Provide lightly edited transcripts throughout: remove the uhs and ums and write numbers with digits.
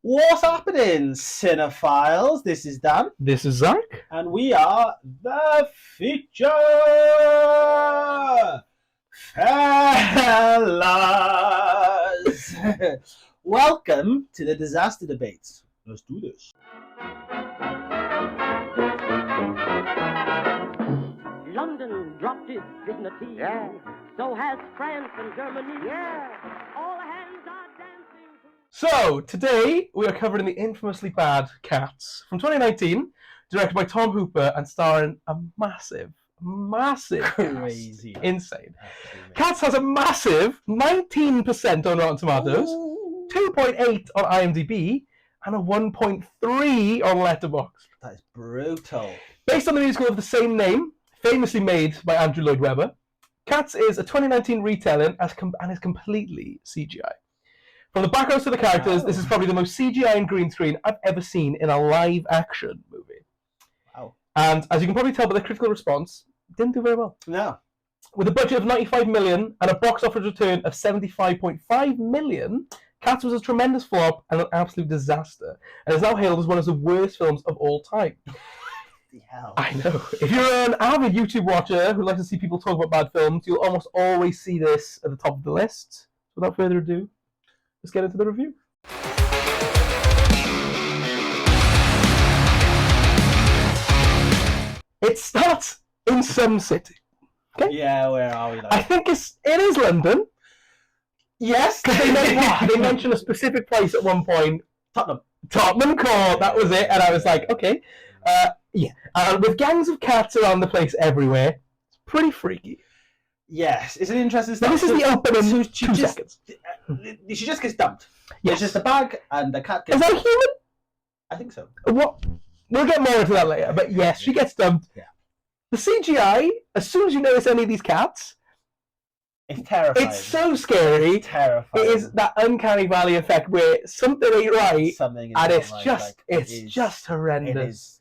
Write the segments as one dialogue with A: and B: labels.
A: What's happening, cinephiles? This is Dan,
B: This is Zach.
A: and we are the feature fellas. Welcome to the disaster debates. Let's do this.
C: London dropped its dignity.
D: Yeah.
C: So has France and Germany. Yeah. All hands are dancing.
B: So, today we are covering the infamously bad Cats from 2019, directed by Tom Hooper and starring a massive
A: Crazy.
B: cast. Insane.
A: Absolutely.
B: Cats has a massive 19% on Rotten Tomatoes,
A: Ooh.
B: 2.8 on IMDb, and a 1.3 on Letterboxd.
A: That is brutal.
B: Based on the musical of the same name, famously made by Andrew Lloyd Webber, Cats is a 2019 retelling and is completely CGI. From the backgrounds to the characters, This is probably the most CGI and green screen I've ever seen in a live-action movie.
A: Wow.
B: And as you can probably tell by the critical response, it didn't do very well.
A: No.
B: With a budget of 95 million and a box office return of 75.5 million, Cats was a tremendous flop and an absolute disaster, and is now hailed as one of the worst films of all time.
A: The hell.
B: I know. If you're an avid YouTube watcher who likes to see people talk about bad films, you'll almost always see this at the top of the list. Without further ado, let's get into the review. It starts in some city. Okay?
A: Yeah, where are we now?
B: I think it is London.
A: Yes.
B: Because they mention a specific place at one point.
A: Tottenham.
B: Tottenham Court, that was it. And I was like, okay. Yeah. With gangs of cats around the place everywhere, it's pretty freaky.
A: Yes, it's an interesting
B: Now,
A: stuff.
B: this is the opening
A: so
B: 2 seconds.
A: She just gets dumped.
B: Yes.
A: It's just a bag, and the cat gets.
B: Is that a human?
A: I think so.
B: What? We'll get more into that later. But yes, she gets dumped.
A: Yeah.
B: The CGI, as soon as you notice any of these cats,
A: It's terrifying.
B: it's so scary.
A: It's terrifying.
B: It is that uncanny valley effect where something ain't right,
A: Something is
B: and
A: not
B: it's
A: right,
B: just
A: like,
B: it's
A: it is-
B: just horrendous.
A: It is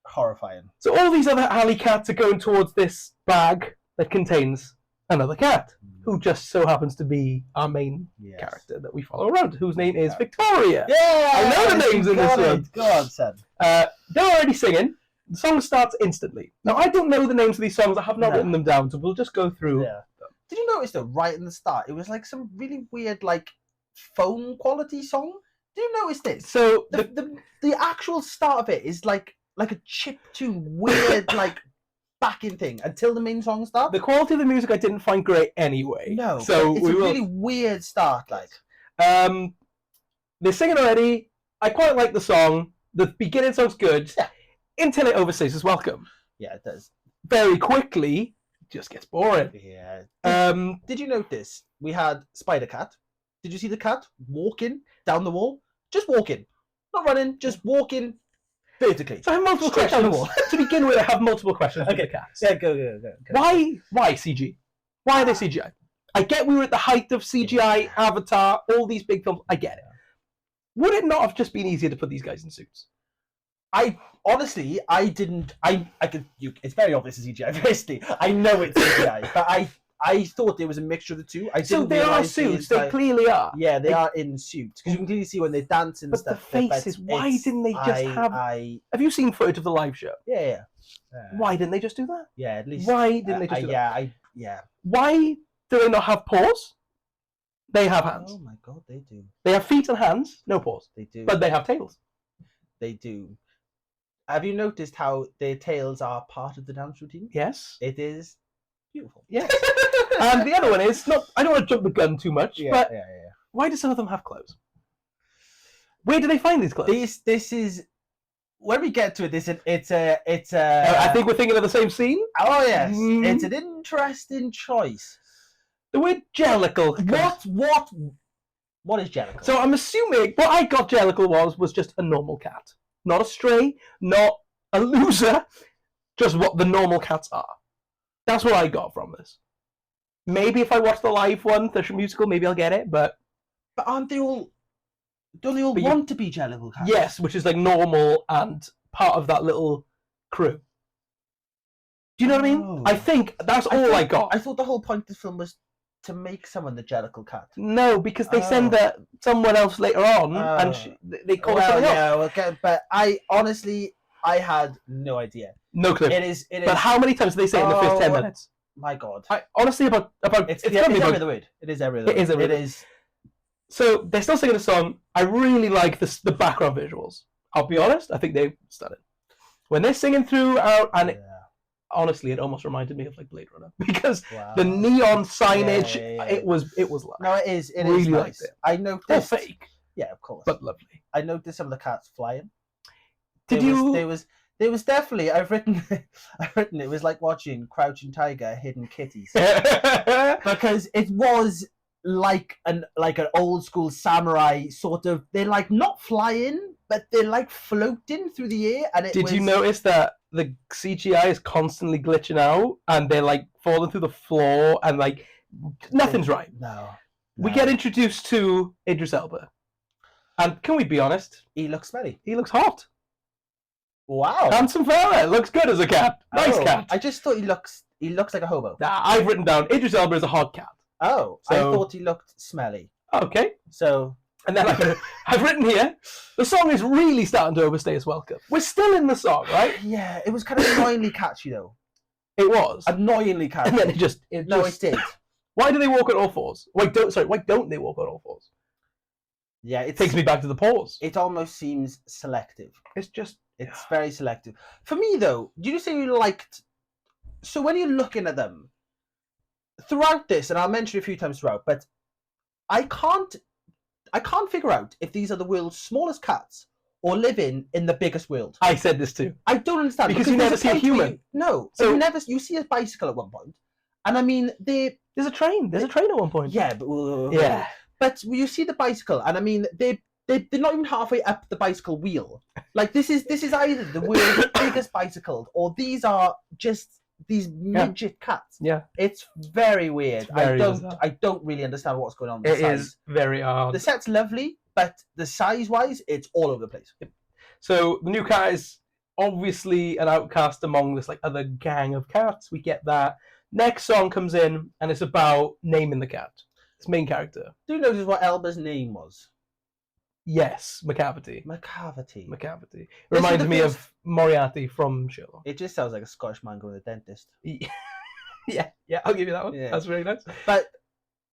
A: horrifying.
B: So all these other alley cats are going towards this bag that contains another cat, who just so happens to be our main
A: Yes.
B: character that we follow around, whose name is Victoria.
A: Yeah,
B: I know the names in this
A: got
B: one.
A: it. Go on, son.
B: They're already singing. The song starts instantly. Now, I don't know the names of these songs. I have not
A: No.
B: written them down, so we'll just go through.
A: Yeah. Did you notice though, right in the start, it was like some really weird, like phone quality song? Did you notice this?
B: So,
A: The actual start of it is like a chip tune, weird like backing thing until the main song starts.
B: the quality of the music I didn't find great anyway.
A: No,
B: So,
A: it's
B: we
A: a
B: will.
A: really weird start. Like,
B: They're singing already. I quite like the song. The beginning song's good.
A: Yeah.
B: Until it overstays its welcome.
A: yeah, it does.
B: Very quickly, it just gets boring.
A: Yeah.
B: Did
A: Did you notice we had Spider Cat? Did you see the cat walking down the wall? Just walking, not running, just walking vertically.
B: So I have multiple
A: Straight down the
B: questions.
A: wall.
B: To begin with, I have multiple questions with
A: Okay.
B: the cats.
A: Yeah, go.
B: Why CG? Why are they CGI? I get we were at the height of CGI, Avatar, all these big films. I get it. Would it not have just been easier to put these guys in suits?
A: I honestly, I didn't. I could. It's very obvious it's CGI. Firstly, I know it's CGI, but I thought there was a mixture of the two. I didn't
B: So they are
A: realise
B: suits.
A: the
B: They
A: entire-
B: clearly are.
A: Yeah, they are in suits because you can clearly see when they dance and
B: But
A: stuff.
B: the faces, why didn't they just have? Have you seen footage of the live show?
A: Yeah.
B: Why didn't they just do that?
A: Yeah, at least.
B: Why didn't they just do that?
A: Yeah.
B: Why do they not have paws? They have hands.
A: Oh my god, they do.
B: They have feet and hands, no paws,
A: They do.
B: but they have tails.
A: They do. Have you noticed how their tails are part of the dance routine?
B: Yes.
A: It is beautiful.
B: Yes. And the other one is not. I don't want to jump the gun too much, but
A: yeah.
B: why do some of them have clothes? Where do they find these clothes?
A: This is when we get to it. It's a.
B: I think we're thinking of the same scene.
A: Oh yes,
B: Mm.
A: it's an interesting choice.
B: The word jellicle.
A: What is Jellicle?
B: So I'm assuming what I got jellicle was just a normal cat, not a stray, not a loser, just what the normal cats are. That's what I got from this. Maybe if I watch the live one, the musical, maybe I'll get it. But
A: aren't they all? Don't they all
B: But you-
A: want to be Jellicle cats?
B: yes, which is like normal and part of that little crew. Do you know what I mean?
A: Oh.
B: I think that's all I got.
A: I thought the whole point of the film was to make someone the Jellicle cat?
B: No, because they send that someone else later on, and they call it something else.
A: Yeah, okay, but I had no idea.
B: No clue.
A: It is.
B: But how many times do they say it in the first 10 minutes?
A: My God.
B: Honestly, about
A: it's every other word. It is every other word. It is.
B: So they're still singing the song. I really like the background visuals. I'll be honest. I think they've stunning. When they're singing throughout, and honestly, it almost reminded me of like Blade Runner because the neon signage. It was lush.
A: No, it is. It
B: really
A: is
B: liked
A: nice.
B: it.
A: I noticed.
B: Fake.
A: Yeah, of course.
B: But lovely.
A: I noticed some of the cats flying.
B: Did you?
A: There was definitely. I've written. It was like watching Crouching Tiger, Hidden Kitties, because it was like an old school samurai sort of. They're like not flying, but they're like floating through the air. And
B: Did you notice that the CGI is constantly glitching out, and they're like falling through the floor, and like nothing's right.
A: No.
B: We get introduced to Idris Elba, and can we be honest?
A: He looks smelly.
B: He looks hot.
A: Wow.
B: Handsome fella. Looks good as a cat. Nice cat.
A: I just thought he looks like a hobo.
B: I've written down Idris Elba is a hot cat.
A: Oh, so, I thought he looked smelly.
B: Okay.
A: So,
B: and then I've written here, the song is really starting to overstay its welcome. We're still in the song, right?
A: Yeah, it was kind of annoyingly catchy though.
B: It was.
A: Annoyingly catchy.
B: And then it
A: did.
B: Why do they walk on all fours? Why don't they walk on all fours?
A: Yeah,
B: it takes me back to the paws.
A: It almost seems selective.
B: It's
A: very selective. For me though, did you say you liked? So when you're looking at them throughout this, and I'll mention it a few times throughout, but I can't figure out if these are the world's smallest cats or live in the biggest world.
B: I said this too.
A: I don't understand
B: because you never see a human.
A: So you see a bicycle at one point, and I mean there's
B: a train. There's a train at one point.
A: Yeah, but you see the bicycle, and I mean they're not even halfway up the bicycle wheel. Like this is either the world's biggest bicycle, or these are just these midget cats.
B: Yeah,
A: it's very weird.
B: Bizarre.
A: I don't really understand what's going on with
B: the size. Is very hard.
A: The set's lovely, but the size wise, it's all over the place.
B: So the new cat is obviously an outcast among this like other gang of cats. We get that. Next song comes in, and it's about naming the cat. Its main character.
A: Do you notice what Elba's name was?
B: Yes, McCavity.
A: McCavity.
B: It reminds me of Moriarty from Sherlock.
A: It just sounds like a Scottish man going to the dentist.
B: Yeah, I'll give you that one. Yeah. That's really nice.
A: But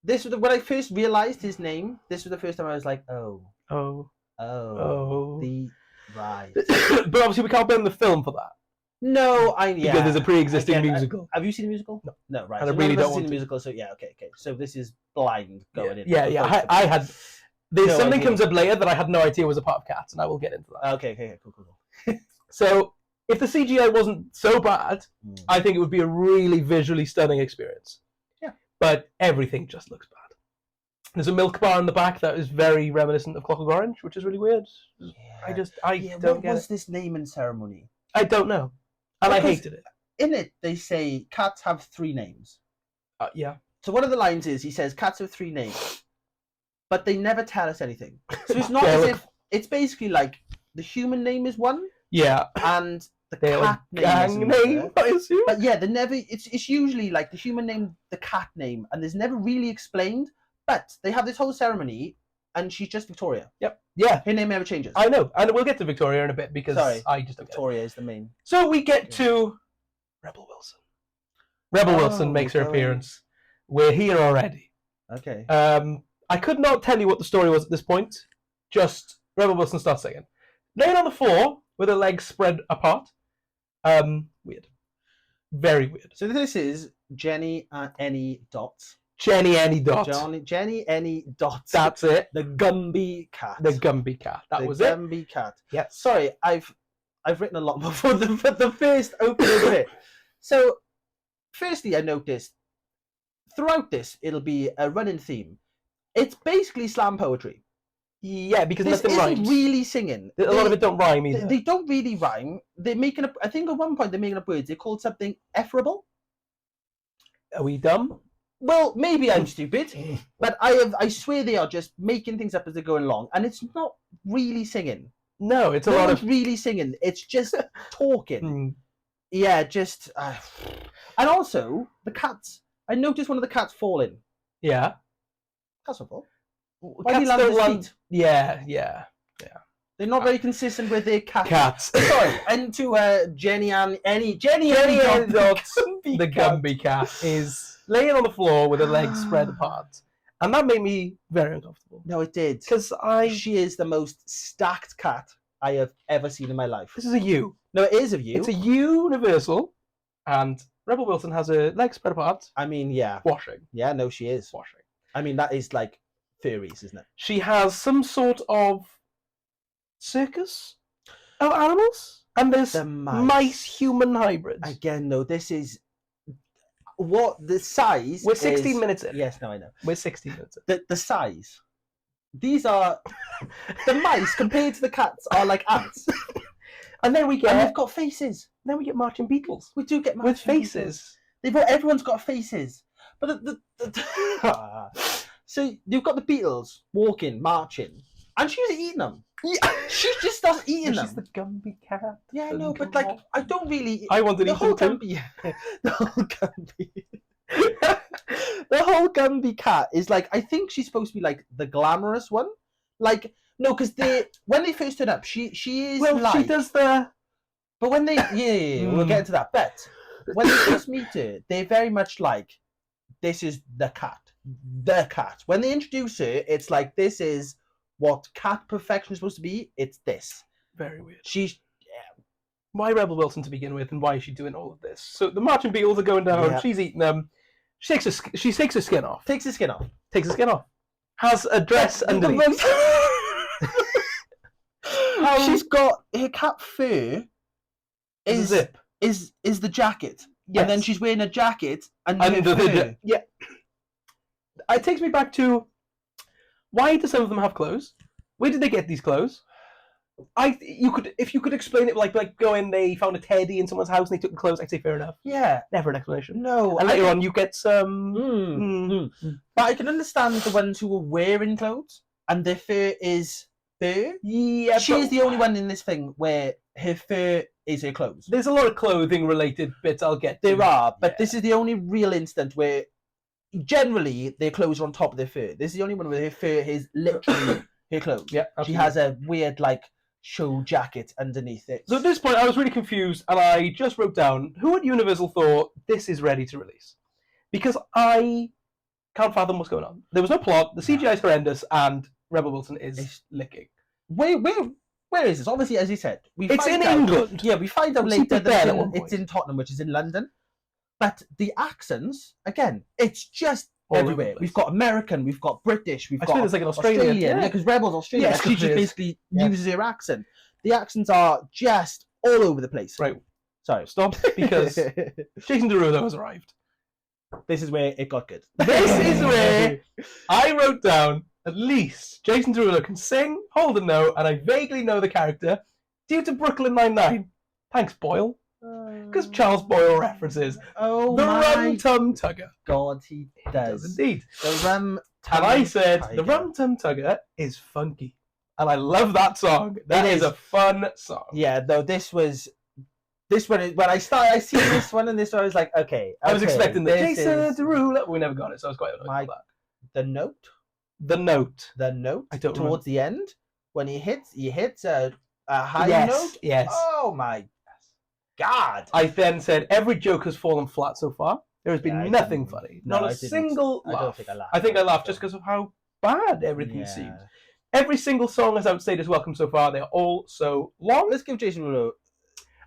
A: this was when I first realised his name. This was the first time I was like, right.
B: But obviously we can't blame the film for that.
A: No,
B: because there's a pre-existing musical.
A: Have you seen the musical?
B: No,
A: right.
B: And
A: so
B: I really don't want
A: the musical. So okay. So this is blind going in.
B: Yeah. I had. There's something comes up later that I had no idea was a part of Cats, and I will get into that.
A: Okay, cool.
B: So if the CGI wasn't so bad, I think it would be a really visually stunning experience.
A: Yeah.
B: But everything just looks bad. There's a milk bar in the back that is very reminiscent of Clockwork Orange, which is really weird.
A: Yeah.
B: I don't get
A: What was this naming ceremony?
B: I don't know. And I hated it.
A: In it, they say cats have 3 names.
B: Yeah.
A: So one of the lines is, he says, cats have 3 names. But they never tell us anything. So it's not as if... It's basically like, the human name is one.
B: Yeah.
A: And the
B: cat
A: name,
B: I assume.
A: But yeah, it's usually like the human name, the cat name, and there's never really explained. But they have this whole ceremony, and she's just Victoria.
B: Yep. Yeah.
A: Her name never changes.
B: I know, and we'll get to Victoria in a bit because I just don't
A: Victoria is the main.
B: So we get to Rebel Wilson. Rebel Wilson makes her appearance. We're here already.
A: Okay.
B: I could not tell you what the story was at this point. Just Rebel Wilson starts singing. Laying on the floor with her legs spread apart. Weird. Very weird.
A: So this is Jenny Any Dots.
B: Jenny Any Dots.
A: Jenny Any Dots.
B: That's it.
A: The Gumby cat.
B: The Gumby cat. That was it.
A: The Gumby cat.
B: Yeah.
A: Sorry, I've written a lot before the first opening bit. So, firstly, I noticed throughout this it'll be a running theme. It's basically slam poetry.
B: Yeah, because
A: this
B: nothing rhymes.
A: Isn't really singing.
B: A lot of it don't rhyme either.
A: They don't really rhyme. They're making up. I think at one point they're making up words. They're called something efferable.
B: Are we dumb?
A: Well, maybe I'm stupid, but I swear they are just making things up as they're going along, and it's not really singing.
B: No, it's a lot of
A: really singing. It's just talking. Yeah, just and also the cats. I noticed one of the cats falling.
B: Yeah.
A: That's not fault. Why do
B: Cats
A: you land
B: don't
A: his
B: land.
A: feet?
B: Yeah.
A: They're not very consistent with their cat.
B: Cats.
A: Sorry, and to Jenny Ann
B: Jenny
A: Ann
B: Dots,
A: Gumby
B: the
A: cat.
B: Gumby cat, is laying on the floor with her legs spread apart. And that made me very uncomfortable.
A: No, it did.
B: Because
A: She is the most stacked cat I have ever seen in my life.
B: This is a U.
A: No, it is of you.
B: It's a universal, and Rebel Wilson has her legs spread apart,
A: I mean, yeah.
B: washing.
A: Yeah, no, she is.
B: Washing.
A: I mean, that is like furries, isn't it?
B: She has some sort of circus of animals, and there's
A: The
B: mice-human hybrids.
A: Again, no, this is what the size.
B: We're 16
A: is...
B: minutes in.
A: Yes, no, I know.
B: We're 16 minutes in.
A: The size. These are the mice compared to the cats are like ants,
B: And then we
A: and
B: get
A: they've got faces.
B: marching beetles
A: We do get
B: with
A: matching
B: faces.
A: beetles. Everyone's got faces, but so you've got the beetles walking, marching, and she's eating them. Yeah, she just starts eating them.
B: She's the Gumby cat.
A: Yeah, no, but like I don't really.
B: I wanted to
A: the
B: eat
A: whole
B: them too.
A: Gumby, the whole Gumby, the whole Gumby cat is like I think she's supposed to be like the glamorous one, like no, because when they first turn up, she is
B: Well,
A: like,
B: she does the.
A: but when they we'll get into that. But when they first meet her, they're very much like this is the cat. The cat. When they introduce her, it's like this is what cat perfection is supposed to be. It's this.
B: Very weird.
A: She's
B: Why Rebel Wilson to begin with, and why is she doing all of this? So the marching beetles are going down.
A: Yeah.
B: She's eating them. She takes her skin off.
A: takes the skin off.
B: Takes her skin off. Has a dress underneath.
A: She's got her cat fur
B: Is a zip.
A: is the jacket.
B: Yes.
A: And then she's wearing a jacket and
B: Under
A: fur.
B: yeah. It takes me back to why do some of them have clothes? Where did they get these clothes? If you could explain it like going they found a teddy in someone's house and they took the clothes, I'd say fair enough.
A: Yeah.
B: Never an explanation.
A: No.
B: And later on you get some
A: But I can understand the ones who were wearing clothes and their fur is fur.
B: Yeah,
A: She is the only one in this thing where her fur is her clothes.
B: There's a lot of clothing related bits I'll get to.
A: There are, but
B: Yeah.
A: this is the only real instant where generally their clothes are on top of their fur. This is the only one where her fur is literally her clothes.
B: Yeah,
A: She
B: absolutely.
A: has a weird like show jacket underneath it.
B: So at this point I was really confused and I just wrote down who at Universal thought this is ready to release. Because I can't fathom what's going on. There was no plot, the CGI is horrendous, and Rebel Wilson is licking.
A: Where is this? Obviously, as you said,
B: It's in
A: out,
B: England.
A: Yeah, we find out
B: It's
A: later
B: Super
A: that
B: Bell at one
A: it's in Tottenham, which is in London. But the accents, again, it's just
B: All over the
A: everywhere.
B: place.
A: We've got American, we've got British, we've
B: I
A: got
B: suppose it's like an Australian.
A: yeah, because Rebel's Australian.
B: Yeah,
A: she just
B: it is.
A: basically
B: Yeah.
A: uses her accent. The accents are just all over the place.
B: Right.
A: Sorry.
B: Stop, because Jason Derulo has arrived.
A: This is where it got good.
B: This is where I wrote down at least Jason Derulo can sing, hold a note, and I vaguely know the character due to Brooklyn Nine-Nine. Thanks, Boyle. Because Charles Boyle references
A: Oh
B: the
A: my
B: Rum Tum Tugger.
A: God, he does.
B: Indeed.
A: The Rum
B: And I said,
A: Tiger.
B: the Rum Tum Tugger is funky. And I love that song. That
A: It
B: is
A: is.
B: a fun song.
A: Yeah, though this one when I see this one and this one I was like, okay.
B: I was expecting the
A: this
B: Jason
A: is
B: Derulo. We never got it, so I was quite annoyed
A: my-
B: about
A: the note.
B: that. The note. I don't
A: towards the end when he hits a high note.
B: Yes.
A: Oh my God!
B: I then said every joke has fallen flat so far. There has been
A: Yeah, I
B: nothing
A: didn't.
B: funny.
A: No,
B: Not
A: I
B: a
A: didn't.
B: single
A: I
B: laugh.
A: don't think I laughed.
B: I think I laughed just because of how bad everything
A: Yeah.
B: seemed. Every single song has outstayed its welcome so far. They're all so long.
A: Let's give Jason Derulo.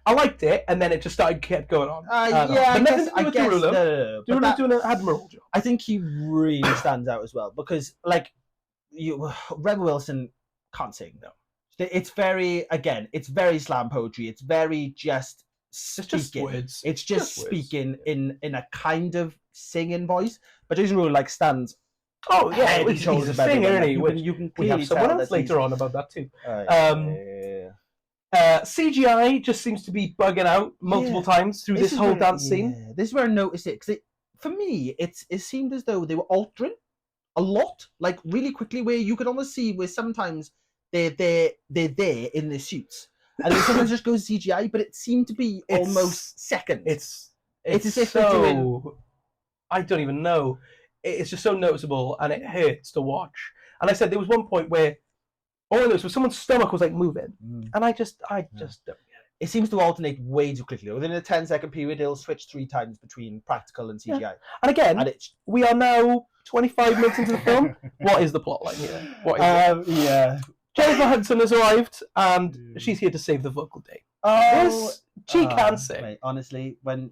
B: I liked it, and then it just kept going on.
A: Yeah,
B: but
A: I
B: nothing
A: guess.
B: to do with Derulo.
A: No, but
B: Derulo's doing an admirable job.
A: I think he really stands out as well because, like, Rebel Wilson can't sing. No, it's very it's very slam poetry. It's very just
B: It's just
A: speaking.
B: words.
A: It's just
B: words.
A: speaking in a kind of singing voice. But Jason Derulo like stands.
B: Oh yeah,
A: head and
B: he's
A: shoulders
B: a
A: above
B: singer,
A: everyone.
B: isn't he?
A: You
B: Which
A: can- you can
B: we
A: clearly
B: have someone
A: tell
B: else
A: that
B: later
A: he's-
B: on about that too.
A: Yeah.
B: CGI just seems to be bugging out multiple times through this
A: is
B: whole
A: where-
B: dance scene.
A: yeah, this is where I noticed it because for me it seemed as though they were altering a lot, like really quickly, where you could almost see where sometimes they're there in their suits, and then sometimes just goes CGI, but it seemed to be
B: It's-
A: almost seconds.
B: It's
A: as if they're
B: so.
A: doing-
B: I don't even know. it's just so noticeable, and it hurts to watch. And I said there was one point where all I noticed was someone's stomach was like moving, and I just don't get it.
A: It seems to alternate way too quickly. Within a 10-second period, it'll switch 3 times between practical and CGI.
B: Yeah. And again,
A: And
B: we are now 25 minutes into the film. What is the plot line here? What is it?
A: Yeah.
B: Jennifer Hudson has arrived, and she's here to save the vocal day.
A: Oh,
B: She can sing.
A: Mate, honestly, when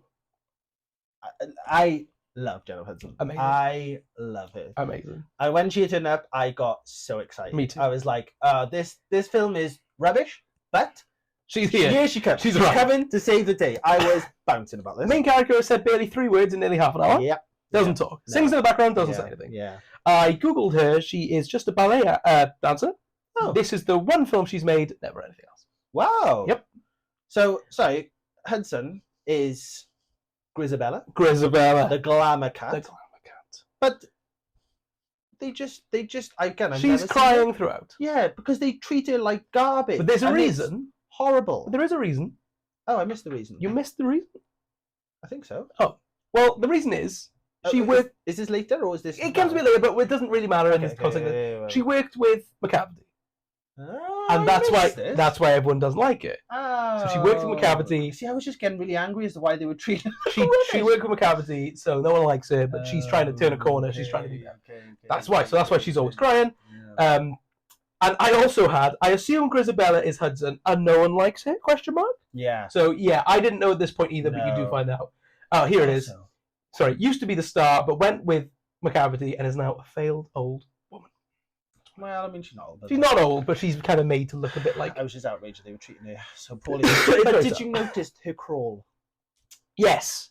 A: I love Jennifer Hudson.
B: Amazing.
A: I love her.
B: Amazing.
A: And when she turned up, I got so excited.
B: Me too.
A: I was like, this film is rubbish, but
B: She's here.
A: here she comes.
B: She's
A: She's
B: right.
A: coming to save the day. I was bouncing about
B: The
A: this.
B: main character has said barely 3 words in nearly half an hour.
A: Yeah.
B: Doesn't talk.
A: No.
B: Sings in the background, doesn't
A: Yeah.
B: say anything.
A: Yeah.
B: I googled her. She is just a ballet dancer.
A: Oh.
B: This is the one film she's made, never anything else.
A: Wow.
B: Yep.
A: So, sorry, Hudson is Grisabella,
B: Grisabella.
A: the glamour cat.
B: The glamour cat.
A: But they just, again, I've
B: She's
A: never seen
B: crying
A: it.
B: throughout.
A: Yeah, because they treat her like garbage.
B: But there's a
A: and it's
B: reason.
A: horrible.
B: There is a reason.
A: Oh, I missed the reason.
B: You missed the reason.
A: I think so.
B: Well, the reason is she
A: Oh,
B: worked.
A: Is this later or is this?
B: It comes a bit later, but it doesn't really matter in this context. She worked with McCavity, and that's why everyone doesn't like it.
A: Oh.
B: So she worked with McCavity.
A: See, I was just getting really angry as to why they were treating her.
B: She worked with McCavity, so no one likes her. But she's trying to turn a corner. She's trying to do that. That's why. So that's why she's always crying.
A: Yeah.
B: And I also had. I assume Grisabella is Hudson, and no one likes her? Question mark.
A: Yeah.
B: So yeah, I didn't know at this point either, but you do
A: No.
B: find out. Oh, here it is.
A: Also,
B: Sorry, used to be the star, but went with McCavity and is now a failed old woman.
A: well, I mean, she's not old.
B: She's not old, but she's kind of made to look a bit like.
A: I was just outraged they were treating her so poorly.
B: Very
A: But did
B: sad.
A: you notice her crawl?
B: Yes.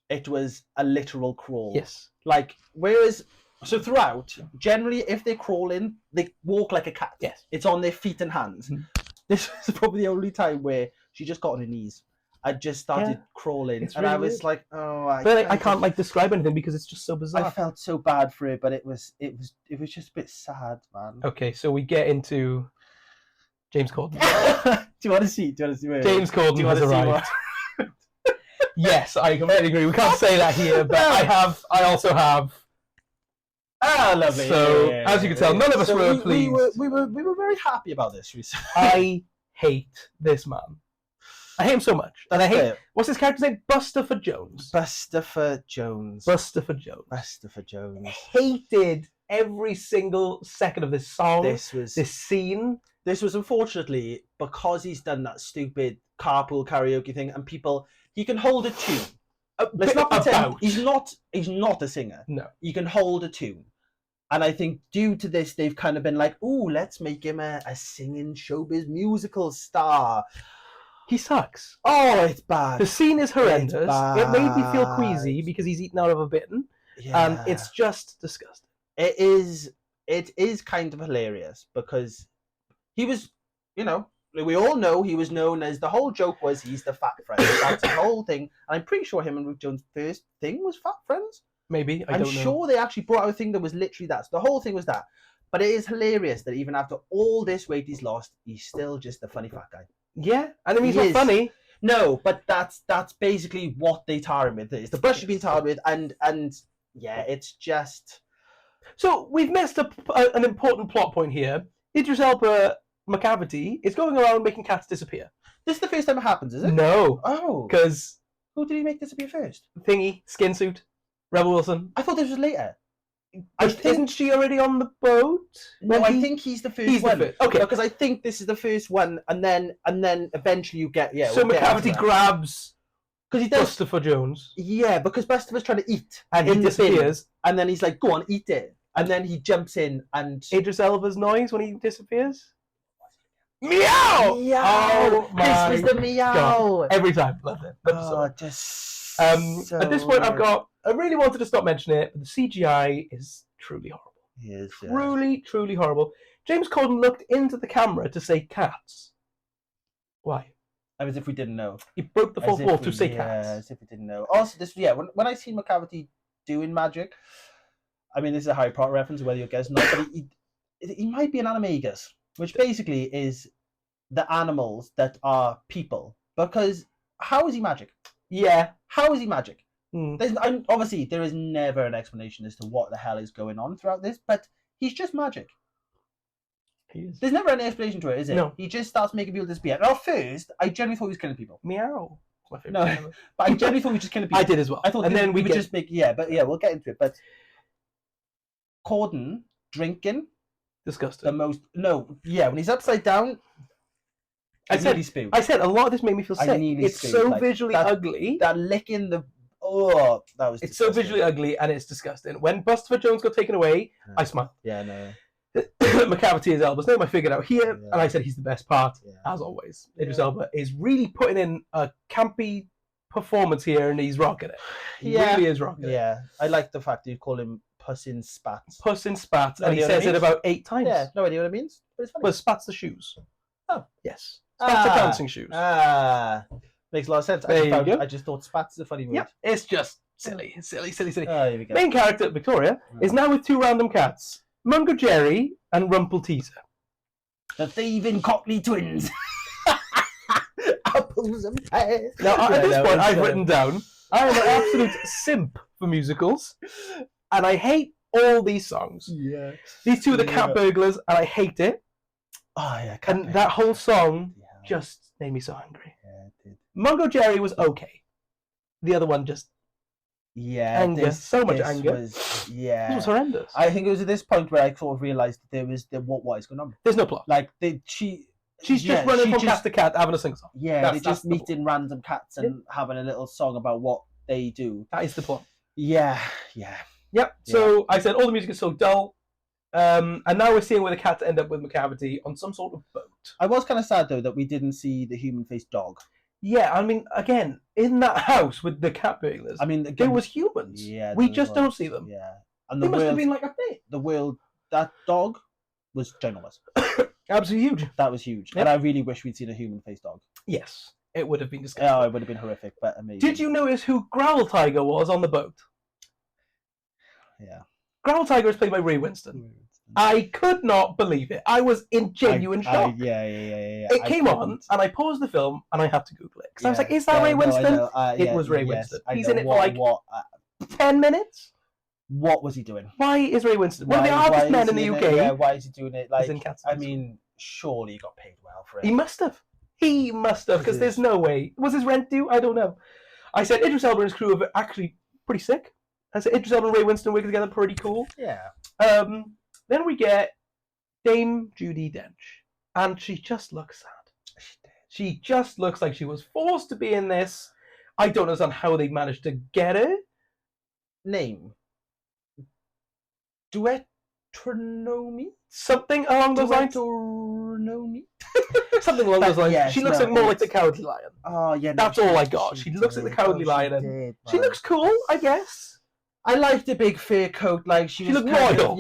A: It was a literal crawl.
B: Yes.
A: Like, whereas, so throughout, generally, if they're crawling, they walk like a cat.
B: Yes.
A: It's on their feet and hands.
B: Mhm.
A: This was probably the only time where she just got on her knees. I just started crawling,
B: It's
A: and
B: really
A: I was
B: weird.
A: like, "Oh,
B: But I can't like describe anything because it's just so
A: I
B: bizarre.
A: felt so bad for her, but it was just a bit sad, man.
B: Okay, so we get into James Corden.
A: Do you want to see? Wait,
B: James
A: do
B: Corden
A: you
B: has
A: want to see
B: arrived.
A: what?
B: Yes, I completely agree. We can't say that here, but I also have.
A: Ah, lovely.
B: So, as you can tell, none of us were pleased.
A: We were very happy about this recently.
B: I hate this man. I hate him so much. And I hate. What's his character's name? Bustopher Jones.
A: Bustopher Jones.
B: Bustopher Jones.
A: Bustopher Jones.
B: Hated every single second of this song,
A: This
B: scene.
A: was unfortunately because he's done that stupid carpool karaoke thing, and he can hold a tune. Let's not pretend he's not a singer.
B: No.
A: He can hold a tune. And I think due to this, they've kind of been like, ooh, let's make him a singing showbiz musical star.
B: He sucks.
A: Oh, it's bad.
B: The scene is horrendous. It made me feel
A: bad.
B: queasy because he's eaten out of a bitten,
A: Yeah.
B: and it's just disgusting.
A: It is kind of hilarious because he was, we all know he was known as, the whole joke was he's the fat friend. That's the whole thing. And I'm pretty sure him and Ruth Jones' first thing was Fat Friends.
B: Maybe. I
A: I'm
B: don't know.
A: sure they actually brought out a thing that was literally that. So the whole thing was that. But it is hilarious that even after all this weight he's lost, he's still just a funny fat guy.
B: Yeah, and I mean, he's
A: He
B: not
A: is.
B: funny.
A: No, but that's basically what they tar him with. It's the brush he's been tarred with, and yeah, it's just.
B: So we've missed an important plot point here. Idris Elba McCavity is going around making cats disappear.
A: This is the first time it happens, is it?
B: No,
A: Oh.
B: because
A: Who did he make disappear first?
B: Thingy, skin suit, Rebel Wilson.
A: I thought this was later. I think.
B: Isn't she already on the boat?
A: No,
B: When
A: I
B: he-
A: think he's the first
B: he's the
A: one.
B: first. Okay.
A: Because I think this is the first one, and then eventually you get
B: So McCavity grabs
A: because he does.
B: Bustopher Jones
A: Yeah, because Bustopher's trying to eat,
B: and he
A: in the bin,
B: disappears.
A: and then he's like, "Go on, eat it," and then he jumps in and.
B: Idris Elba's noise when he disappears. Meow!
A: Meow!
B: Oh my
A: This was the meow!
B: God. Every time, love it. Love the song.
A: Oh, just.
B: At this point, I really wanted to stop mentioning it, but the CGI is truly horrible.
A: Yes, yeah.
B: Truly, truly horrible. James Corden looked into the camera to say cats. Why?
A: As if we didn't know.
B: He broke the fourth
A: As if
B: wall to
A: we-
B: say
A: yeah,
B: cats.
A: as if we didn't know. Also, when I see McCavity doing magic, I mean, this is a Harry Potter reference, whether you guess or not, but he might be an animagus, which basically is the animals that are people. Because how is he magic?
B: Yeah.
A: How is he magic? Obviously, there is never an explanation as to what the hell is going on throughout this, but he's just magic.
B: He is.
A: There's never any explanation to it, is it?
B: No.
A: He just starts making people disappear. Now, at first, I genuinely thought he was killing people.
B: Meow. My favorite.
A: No, but I genuinely thought he was just killing people.
B: I did as well.
A: I thought,
B: and then we
A: would just make we'll get into it. But Corden drinking
B: disgusting.
A: the most. No, yeah, when he's upside down, I nearly spewed.
B: I said a lot of this made me feel sick. It's
A: spewed.
B: so visually ugly.
A: That licking the that was.
B: It's so visually ugly and it's disgusting. When Christopher Jones got taken away, I smiled.
A: Yeah, no.
B: McCavity is Elba's name. I figured out here, and I said he's the best part, as always.
A: Yeah.
B: Idris Elba is really putting in a campy performance here, and he's rocking it. He really is rocking it.
A: Yeah, I like the fact that you call him Puss in Spats.
B: Puss in Spats,
A: No
B: and he
A: idea what
B: says
A: it
B: it
A: means?
B: about 8 times.
A: Yeah, no idea what it means, but it's funny.
B: Well, Spats the shoes.
A: Oh.
B: Yes. Spats the dancing shoes.
A: Makes a lot of sense.
B: There you go.
A: I just thought Spats is a funny word.
B: Yep, it's just silly.
A: Oh, here we go.
B: Main character, Victoria, is now with 2 random cats. Mungo Jerry and Rumpelteazer.
A: The thieving Cockney twins. Apples and pears.
B: Now, at this point, I've written down, I am an absolute simp for musicals, and I hate all these songs.
A: Yeah.
B: These 2 are the cat burglars, and I hate it.
A: Oh, yeah.
B: And that whole song just made me so angry.
A: Yeah, it did.
B: Mungo Jerry was okay. The other one just anger, so much anger. This was horrendous.
A: I think it was at this point where I sort of realised that there was what is going on.
B: There's no plot.
A: Like
B: she's just running from cat to cat, having a sing song.
A: Yeah, they're just meeting random cats and having a little song about what they do.
B: That is the plot.
A: Yeah.
B: Yep. So I said all the music is so dull, and now we're seeing where the cats end up with McCavity on some sort of boat.
A: I was kind of sad though that we didn't see the human-faced dog.
B: Yeah, I mean, again, in that house with the cat burglars,
A: I mean, again,
B: there was humans.
A: Yeah,
B: we just don't see them.
A: Yeah, and
B: They must have been like a thing.
A: That dog was ginormous.
B: Absolutely huge.
A: That was huge, and I really wish we'd seen a human-faced dog.
B: Yes, it would have been disgusting.
A: Oh, it would have been horrific, but amazing.
B: Did you notice who Growl Tiger was on the boat?
A: Yeah.
B: Growl Tiger is played by Ray Winston. I could not believe it. I was in genuine shock.
A: Yeah.
B: It came on, and I paused the film, and I had to Google it. Because I was like, is that Ray Winston? It was Ray Winston. He's in it for like 10 minutes?
A: What was he doing?
B: Why is Ray Winston? One of the artist men in the UK.
A: Yeah, why is he doing it? Like,
B: in Cats.
A: I mean, surely he got paid well for it.
B: He must have. Because there's no way. Was his rent due? I don't know. I said Idris Elba and his crew are actually pretty sick. I said Idris Elba and Ray Winston working together pretty cool.
A: Yeah.
B: Then we get Dame Judi Dench, and she just looks sad. She just looks like she was forced to be in this. I don't understand how they managed to get her.
A: Name. Duetronomy?
B: Something along those lines.
A: Duetronomy?
B: Something along those lines.
A: Yes,
B: she looks more like the Cowardly Lion.
A: Oh, yeah.
B: That's all I got. She looks like the Cowardly Lion. And she looks cool, I guess.
A: I liked the big fur coat. Like she was
B: looked royal.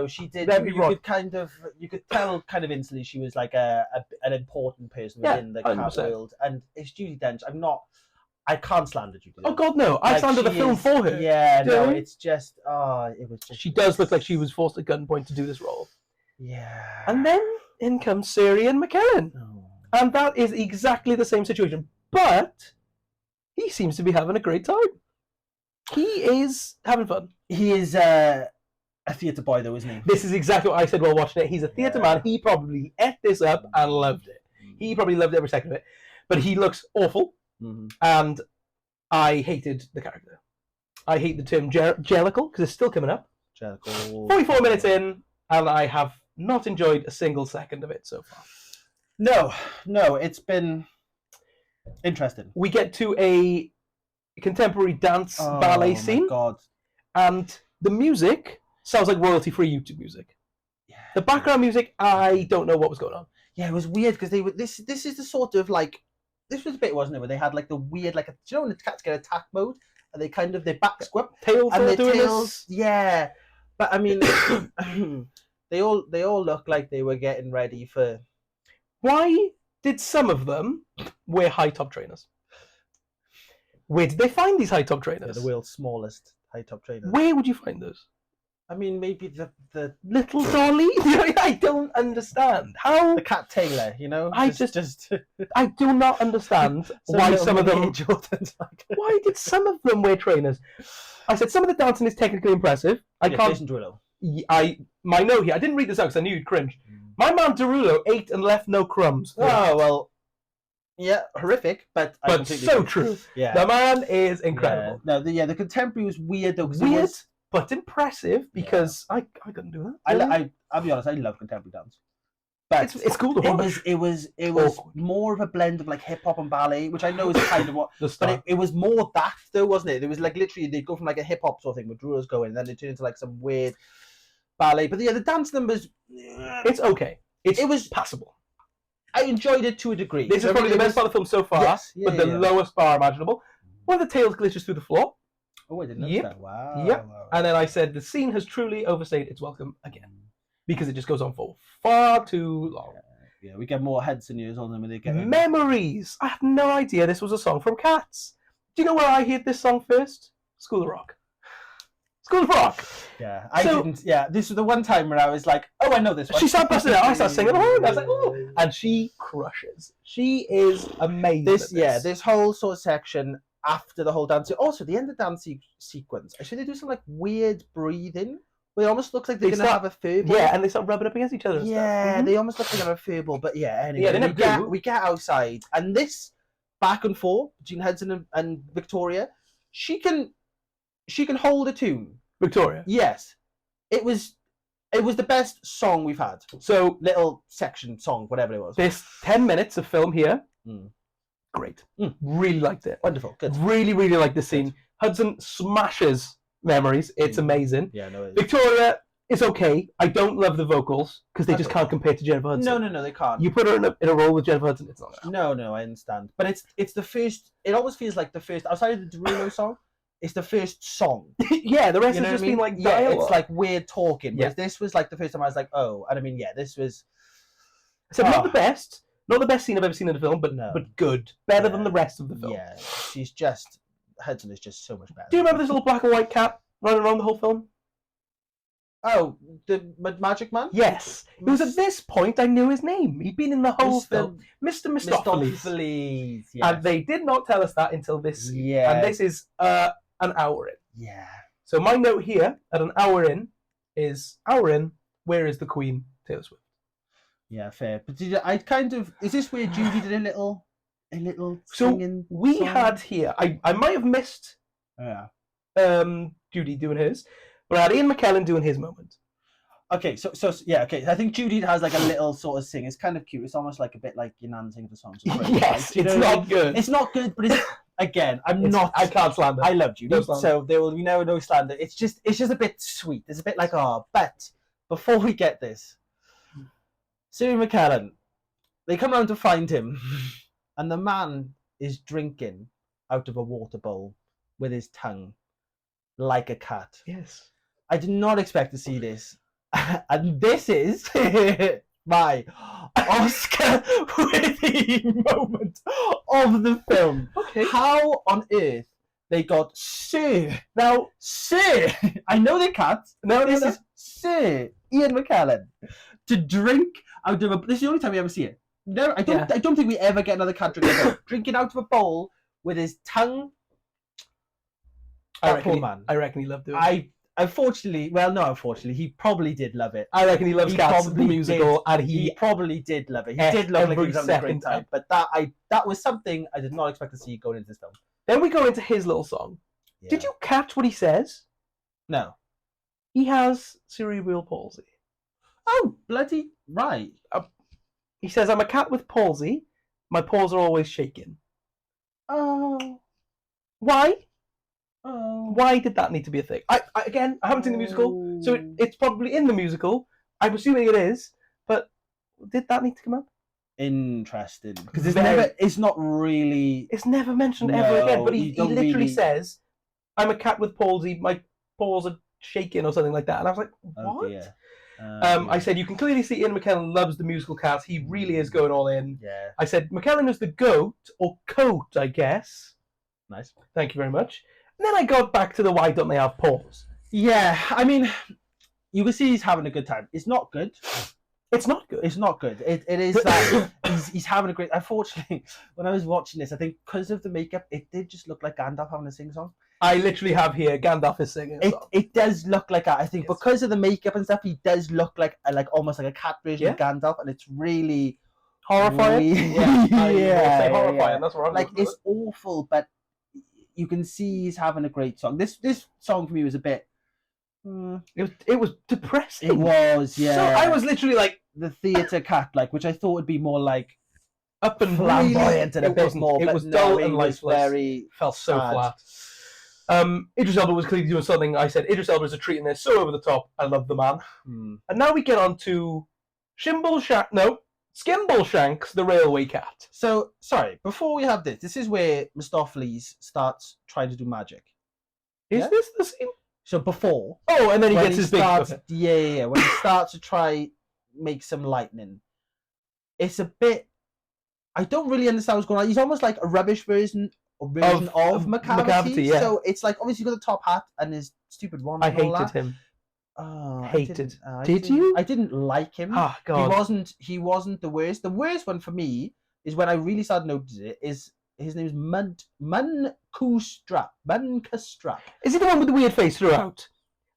A: She did. You could tell kind of instantly she was like an important person within the cat
B: 100%.
A: world. And it's Judi Dench. I can't slander Judi Dench.
B: Oh God, no! I slandered the film for her.
A: Yeah, no,
B: Really?
A: it's just. It was just.
B: She does look like she was forced at gunpoint to do this role.
A: Yeah.
B: And then in comes Syrian McKellen, and that is exactly the same situation, but he seems to be having a great time. He is having fun.
A: He is a theatre boy, though, isn't he?
B: This is exactly what I said while watching it. He's a theatre man. He probably ate this up and loved it. He probably loved every second of it. But he looks awful, and I hated the character. I hate the term jellicle, because it's still coming up.
A: Jellicle.
B: 44 minutes in, and I have not enjoyed a single second of it so far.
A: No, it's been interesting.
B: We get to a contemporary dance ballet scene.
A: Oh, my God.
B: And the music sounds like royalty-free YouTube music. Yeah. The background music, I don't know what was going on.
A: Yeah, it was weird because they were. This is the sort of like. This was a bit, wasn't it, where they had like the weird, like, do you know when the cats get attack mode and they kind of their back squip,
B: tails,
A: and their
B: doing
A: tails,
B: this.
A: Yeah. But I mean, they all look like they were getting ready for.
B: Why did some of them wear high top trainers? Where did they find these high top trainers?
A: The world's smallest high top trainers.
B: Where would you find those?
A: I mean, maybe the
B: Little Dolly? I don't understand. How?
A: Cat Taylor,
B: I I do not understand why some of them.
A: Jordan's like.
B: Why did some of them wear trainers? I said some of the dancing is technically impressive. I
A: Yeah,
B: can't.
A: Jason Derulo.
B: My note here. I didn't read this out because I knew you'd cringe. My man Derulo ate and left no crumbs.
A: Oh well. Yeah, horrific, but I
B: But
A: completely
B: so
A: agree.
B: true.
A: Yeah.
B: The man is incredible.
A: Yeah. No, the contemporary was weird though. 'Cause it
B: Weird,
A: was,
B: but impressive because I couldn't do that.
A: I'll be honest. I love contemporary dance, but
B: It's cool to watch.
A: it was
B: Awkward.
A: more of a blend of like hip hop and ballet, which I know is kind of what.
B: The
A: But
B: start.
A: it was more that though, wasn't it? It was like literally they go from like a hip hop sort of thing where Derulo's going, and then they turn into like some weird ballet. But the dance numbers,
B: It's okay. It was passable.
A: I enjoyed it to a degree.
B: This is probably the best part of the film so far,
A: Yes, yeah,
B: but the
A: yeah.
B: lowest bar imaginable. One of the tails glitches through the floor,
A: Oh, I didn't notice
B: Yep.
A: that. Wow.
B: Yep.
A: Wow.
B: and then I said the scene has truly overstayed its welcome again because it just goes on for far too long.
A: Yeah, we get more Hudson years on them when they get in.
B: Memories. I had no idea this was a song from Cats. Do you know where I heard this song first? School of Rock. School of Rock.
A: Yeah, I
B: So-
A: didn't. Yeah, this was the one time where I was like, "Oh, I know this one."
B: She started busting out. I started singing along. I was like, "Oh!" And she crushes. She is amazing.
A: This whole sort of section after the whole dance. Also, the end of the dance sequence. I should they do some like weird breathing where it almost looks like they're
B: They
A: gonna
B: start-
A: have a furball.
B: Yeah, and they start rubbing up against each other. And
A: Yeah,
B: stuff. Mhm.
A: they almost look like they have a furball. But yeah, anyway,
B: Yeah, they never do.
A: we get outside, and this back and forth between Hudson and Victoria, she can hold a tune.
B: Victoria.
A: Yes, it was the best song we've had.
B: So
A: Little section song, whatever it was.
B: this 10 minutes of film here,
A: Mm.
B: great.
A: Mm.
B: Really liked it.
A: Wonderful, good.
B: Really, really liked the scene. Hudson smashes Memories. It's amazing.
A: Yeah, no.
B: Victoria is okay. I don't love the vocals because they
A: That's
B: just
A: okay.
B: can't compare to Jennifer Hudson.
A: No, they can't.
B: You put her in a role with Jennifer Hudson, it's not.
A: No, I understand. But it's the first. It always feels like the first outside of the Derulo song. It's the first song.
B: Yeah, the rest
A: You know
B: has
A: what
B: just
A: I mean?
B: been like
A: yeah,
B: dialogue.
A: it's like weird talking.
B: Yeah.
A: Whereas this was like the first time I was like, oh, and I mean, yeah, this was.
B: So not
A: Ah.
B: the best scene I've ever seen in a film, but
A: No.
B: but good, better than
A: Yeah.
B: the rest of the film.
A: Yeah, she's just Hudson is just so much better.
B: Do you remember this little black and white cat running around the whole film?
A: Oh, the Magic Man.
B: Yes. It was at this point I knew his name. He'd been in the whole film. Mr. Mistopheles.
A: Mistopheles. Yes.
B: And they did not tell us that until this scene.
A: Yeah.
B: And this is an hour in.
A: Yeah.
B: So my note here at an hour in is where is the Queen, Taylor Swift?
A: Yeah, fair. But is this where Judy did a little
B: So
A: singing
B: we
A: song?
B: had here, I might have missed
A: Yeah.
B: Judy doing hers, but I had Ian McKellen doing his moment.
A: Okay, so yeah, okay. I think Judy has like a little sort of sing. It's kind of cute. It's almost like a bit like your nan singing the song. So it's very
B: Yes,
A: nice, you
B: it's
A: know what I
B: not
A: mean?
B: good.
A: It's not good, but it's again.
B: I can't slander.
A: I love Judy,
B: No slander.
A: so there will be no slander. It's just a bit sweet. It's a bit like but before we get this, Siri McKellen, they come round to find him, and the man is drinking out of a water bowl with his tongue, like a cat.
B: Yes.
A: I did not expect to see this, and this is my Oscar-worthy moment of the film.
B: Okay.
A: How on earth they got Sir? Now, Sir, I know they can't.
B: No,
A: This is Sir Ian McKellen to drink out of a. This is the only time we ever see it. No, I don't think we ever get another cat drinking out of a bowl with his tongue.
B: I
A: Poor man.
B: reckon he loved doing it.
A: Unfortunately, he probably did love it.
B: I reckon he loves
A: He
B: Cats, the
A: probably
B: musical, and
A: He
B: he
A: probably did love it. He
B: F
A: did look like he
B: every
A: was having a great
B: second
A: time.
B: time.
A: But that was something I did not expect to see going into this film.
B: Then we go into his little song.
A: Yeah.
B: Did you catch what he says?
A: No.
B: He has cerebral palsy.
A: Oh, bloody right.
B: He says, I'm a cat with palsy. My paws are always shaking.
A: Oh.
B: Why?
A: Oh.
B: Why did that need to be a thing? I haven't seen the musical, so it's probably in the musical. I'm assuming it is, but did that need to come up?
A: Interesting. Because it's not really.
B: It's never mentioned ever
A: No,
B: again, but
A: you
B: he
A: don't
B: literally
A: really-
B: says, I'm a cat with palsy, my paws are shaking or something like that. And I was like,
A: Oh,
B: what?
A: dear.
B: I said, you can clearly see Ian McKellen loves the musical Cats. He really is going all in.
A: Yeah.
B: I said, McKellen is the goat, or coat, I guess.
A: Nice.
B: Thank you very much. And then I got back to the why don't they have paws?
A: Yeah, I mean, you can see he's having a good time. It's not good.
B: It's not good.
A: It's not good. It is that he's having a great. Unfortunately, when I was watching this, I think because of the makeup, it did just look like Gandalf having a sing song.
B: I literally have here Gandalf is singing a song.
A: It does look like that. I think
B: Yes.
A: because of the makeup and stuff, he does look like almost like a cat version of Gandalf, and it's really
B: Horrifying.
A: Yeah,
B: I would say horrifying.
A: yeah.
B: That's what I'm
A: Like
B: looking
A: it's awful, but you can see he's having a great song. This song for me was a bit.
B: It was depressing.
A: It was, yeah.
B: So I was literally like
A: the theatre cat, which I thought would be more like
B: up and
A: flamboyant and a bit more.
B: It
A: but
B: was
A: no,
B: dull
A: it
B: and
A: was
B: lifeless.
A: very
B: Felt so
A: sad.
B: flat. Idris Elba was clearly doing something. I said Idris Elba is a treat in this, so over the top. I love the man. And now we get on to Skimbleshanks, the railway cat.
A: So sorry, before we have this is where Mistopheles starts trying to do magic.
B: Is this the scene?
A: So before,
B: Oh, and then he
A: when
B: gets his
A: starts,
B: big.
A: yeah, when he starts to try make some lightning, it's a bit. I don't really understand what's going on. He's almost like a rubbish version of McCavity.
B: Yeah.
A: So it's like obviously you've got the top hat and his stupid wand.
B: I
A: and all
B: hated
A: that.
B: him.
A: Oh,
B: Hated.
A: I
B: Did you?
A: I didn't like him.
B: Ah, God.
A: He wasn't the worst. The worst one for me is when I really started noticing it. Is his name is Munkustrap.
B: Is he the one with the weird face throughout?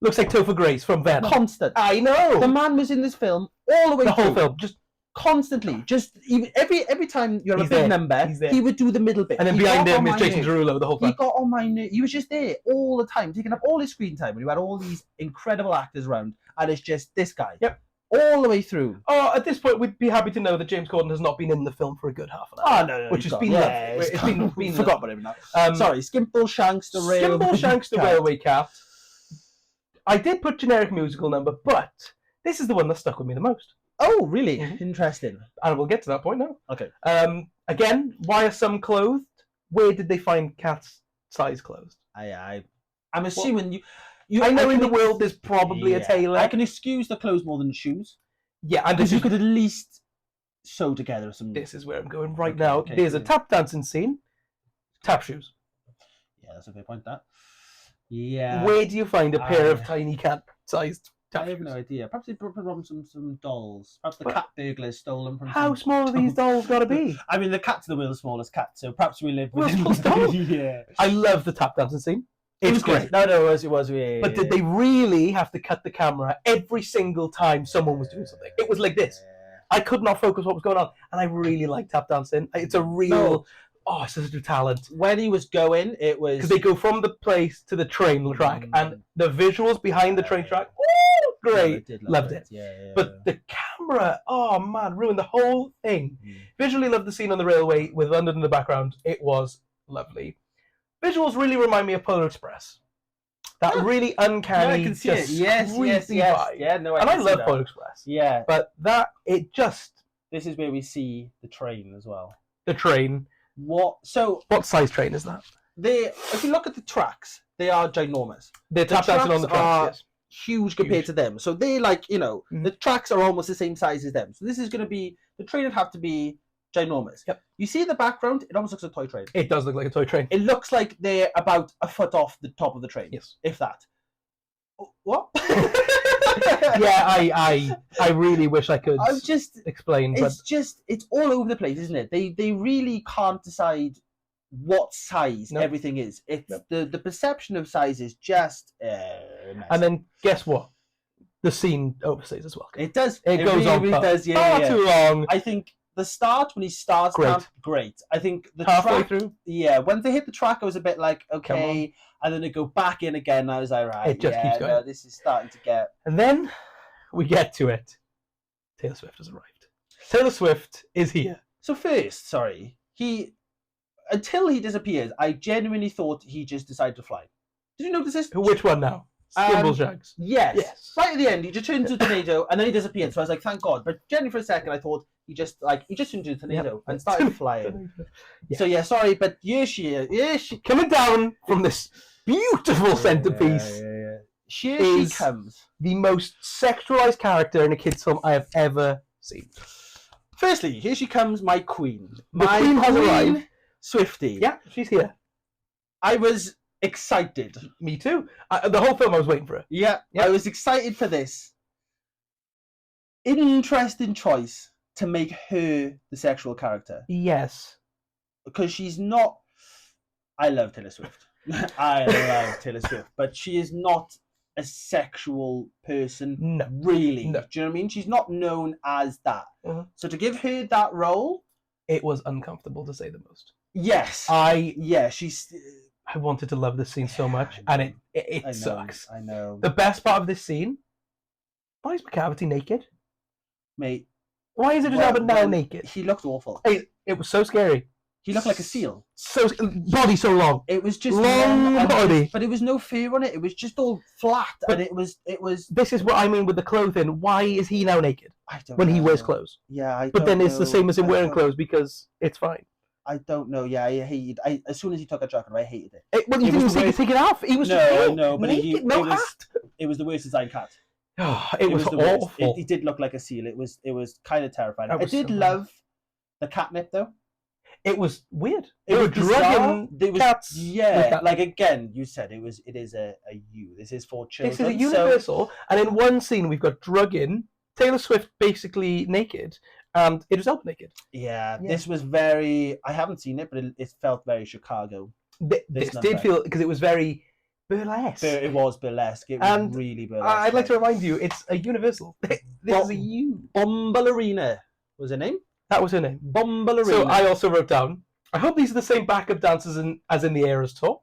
B: Looks like Topher Grace from Venom.
A: Constant.
B: I know.
A: The man was in this film all the way
B: The
A: through.
B: whole film, just
A: Constantly, just even every time you have
B: He's
A: a big
B: there.
A: number,
B: He's there.
A: he would do the middle bit.
B: and then
A: He
B: behind
A: got on
B: him is
A: my
B: Jason
A: nerves.
B: Derulo the whole
A: He
B: time.
A: got on my nerves. He was just there all the time, taking up all his screen time when you had all these incredible actors around, and it's just this guy.
B: Yep.
A: All the way through.
B: Oh, at this point, we'd be happy to know that James Corden has not been in the film for a good half an hour.
A: Oh no,
B: Which
A: he's
B: has
A: gone.
B: been lovely.
A: It's
B: It's
A: gone.
B: been
A: Forgot about him now.
B: Um,
A: Sorry, Skimbleshanks the railway.
B: Skimbleshanks the
A: cat.
B: railway cat. I did put generic musical number, but this is the one that stuck with me the most.
A: Oh, really?
B: Mhm.
A: Interesting.
B: And we'll get to that point now.
A: Okay.
B: Again, why are some clothed? Where did they find cats' size clothes?
A: I'm assuming you.
B: I know in the
A: can-
B: world there's probably a
A: Yeah.
B: tailor.
A: I can excuse the clothes more than shoes.
B: Yeah, and
A: Because you could at least sew together some.
B: this is where I'm going right
A: Okay,
B: now.
A: okay,
B: There's a
A: good.
B: tap dancing scene. Tap shoes.
A: Yeah, that's a fair point. That. Yeah.
B: Where do you find a pair of tiny cat-sized
A: I
B: tap
A: have
B: shoes?
A: no idea. Perhaps they brought some dolls. Perhaps the
B: But-
A: cat burglars stole them from.
B: How
A: some
B: small are these dolls got to be?
A: I mean, the cat's the world's smallest cat, so perhaps we live
B: World's
A: with.
B: smallest doll?
A: Yeah.
B: I love the tap dancing scene.
A: It
B: It's
A: was
B: great.
A: great. No, it was. Yeah,
B: But did they really have to cut the camera every single time someone was doing something? It was like this. I could not focus what was going on, and I really like tap dancing. It's a real, it's such a talent.
A: When he was going, it was
B: Because they go from the place to the train track, and the visuals behind the train track, great,
A: I did
B: loved it.
A: Yeah.
B: But the camera, oh man, ruined the whole thing. Visually loved the scene on the railway with London in the background. It was lovely. Visuals really remind me of Polar Express. That really uncanny,
A: I can see it.
B: just
A: Yes.
B: creepy vibe.
A: Yeah, no,
B: And I
A: can see
B: love
A: that.
B: Polar Express.
A: Yeah,
B: But it just,
A: this is where we see the train as well.
B: the train.
A: What? So
B: What size train is that?
A: if you look at the tracks, they are ginormous.
B: They're
A: The
B: tap dancing on the
A: tracks are-
B: tracks, yes.
A: Huge compared
B: Huge.
A: to them. So they
B: Mhm.
A: the tracks are almost the same size as them. So this is going to be the train would have to be ginormous.
B: Yep.
A: You see the background? It almost looks like a toy train.
B: It does look like a toy train.
A: It looks like they're about a foot off the top of the train.
B: Yes.
A: If that. What?
B: Yeah, I really wish I could
A: I'm just.
B: explain, but
A: It's all over the place, isn't it? They really can't decide what size
B: Nope.
A: everything is. It's
B: Nope.
A: the perception of size is just messy.
B: and then guess what? The scene overstays as well.
A: it does.
B: It goes
A: really,
B: on
A: really
B: for
A: does.
B: far
A: Yeah.
B: too long.
A: I think the start when he starts
B: Great.
A: camp, great. I think the
B: Halfway
A: track,
B: through,
A: yeah, when they hit the track, I was a bit like,
B: Come
A: okay, and then they go back in again. I was like, right,
B: It just
A: yeah,
B: keeps going.
A: no, this is starting to get.
B: and then we get to it. Taylor Swift has arrived. Taylor Swift is here.
A: So first, sorry, until he disappears, I genuinely thought he just decided to fly. Did you notice this?
B: Which one now? Skimbleshanks.
A: Yes.
B: Yes.
A: Right at the end, he just turned into a tornado and then he disappeared. So I was like, thank God. But generally for a second, I thought he just turned into a tornado and started flying.
B: Yeah.
A: So yeah, sorry, but here she is. Here she
B: Coming down from this beautiful centerpiece,
A: Here she
B: is-
A: comes.
B: the most sexualized character in a kids' film I have ever seen.
A: Firstly, here she comes, my queen.
B: The
A: My
B: queen has arrived.
A: Swifty.
B: Yeah, she's here.
A: I was excited.
B: Me too. The whole film I was waiting for her.
A: Yeah,
B: Yeah.
A: I was excited for this. interesting choice to make her the sexual character,
B: Yes.
A: because she's not. I love Taylor Swift. I love Taylor Swift, but she is not a sexual person,
B: No.
A: really.
B: No.
A: Do you know what I mean? She's not known as that.
B: Mhm.
A: So to give her that role,
B: It was uncomfortable to say the most.
A: yes, she's.
B: I wanted to love this scene so much, and
A: I
B: it
A: know,
B: sucks.
A: I know,
B: The best part of this scene, why is McCavity naked?
A: mate.
B: Why is Idris Elba now
A: well,
B: naked?
A: He looked awful.
B: It was so scary.
A: He looked like a seal.
B: So body so long.
A: It was just
B: Long
A: and
B: body.
A: but it was no fear on it. It was just all flat,
B: But
A: and it was.
B: This is what I mean with the clothing. Why is he now naked
A: I don't
B: when
A: know.
B: he wears clothes?
A: Yeah,
B: But then it's the same as him wearing
A: clothes.
B: clothes because it's fine.
A: I don't know. Yeah, I hated. As soon as he took a jacket, I hated it.
B: Well, you
A: It
B: didn't
A: was
B: even
A: the
B: see him take it off. He was just
A: No,
B: naked,
A: no, but
B: naked, no
A: it
B: hat.
A: was the worst designed cat.
B: It was
A: the worst.
B: awful.
A: It did look like a seal. It was kind of terrifying.
B: I
A: I
B: was
A: did
B: so
A: love the catnip though.
B: It was weird.
A: It
B: They were
A: was bizarre.
B: drugging
A: There was-
B: cats. with
A: Yeah,
B: cats.
A: like again, you said it is a U. This is for children.
B: This is a
A: so-
B: universal, and in one scene we've got drugging Taylor Swift basically naked, and Idris Elba naked.
A: Yeah,
B: Yeah.
A: this was very. I haven't seen it, but it felt very Chicago.
B: This
A: number.
B: did feel because it was very burlesque.
A: It was burlesque. It was
B: And
A: really burlesque.
B: I'd like to remind you, it's a universal. This is a U.
A: Bomballerina was her name.
B: That was her name.
A: Bomballerina.
B: So I also wrote down, I hope these are the same backup dancers as in the Eras tour.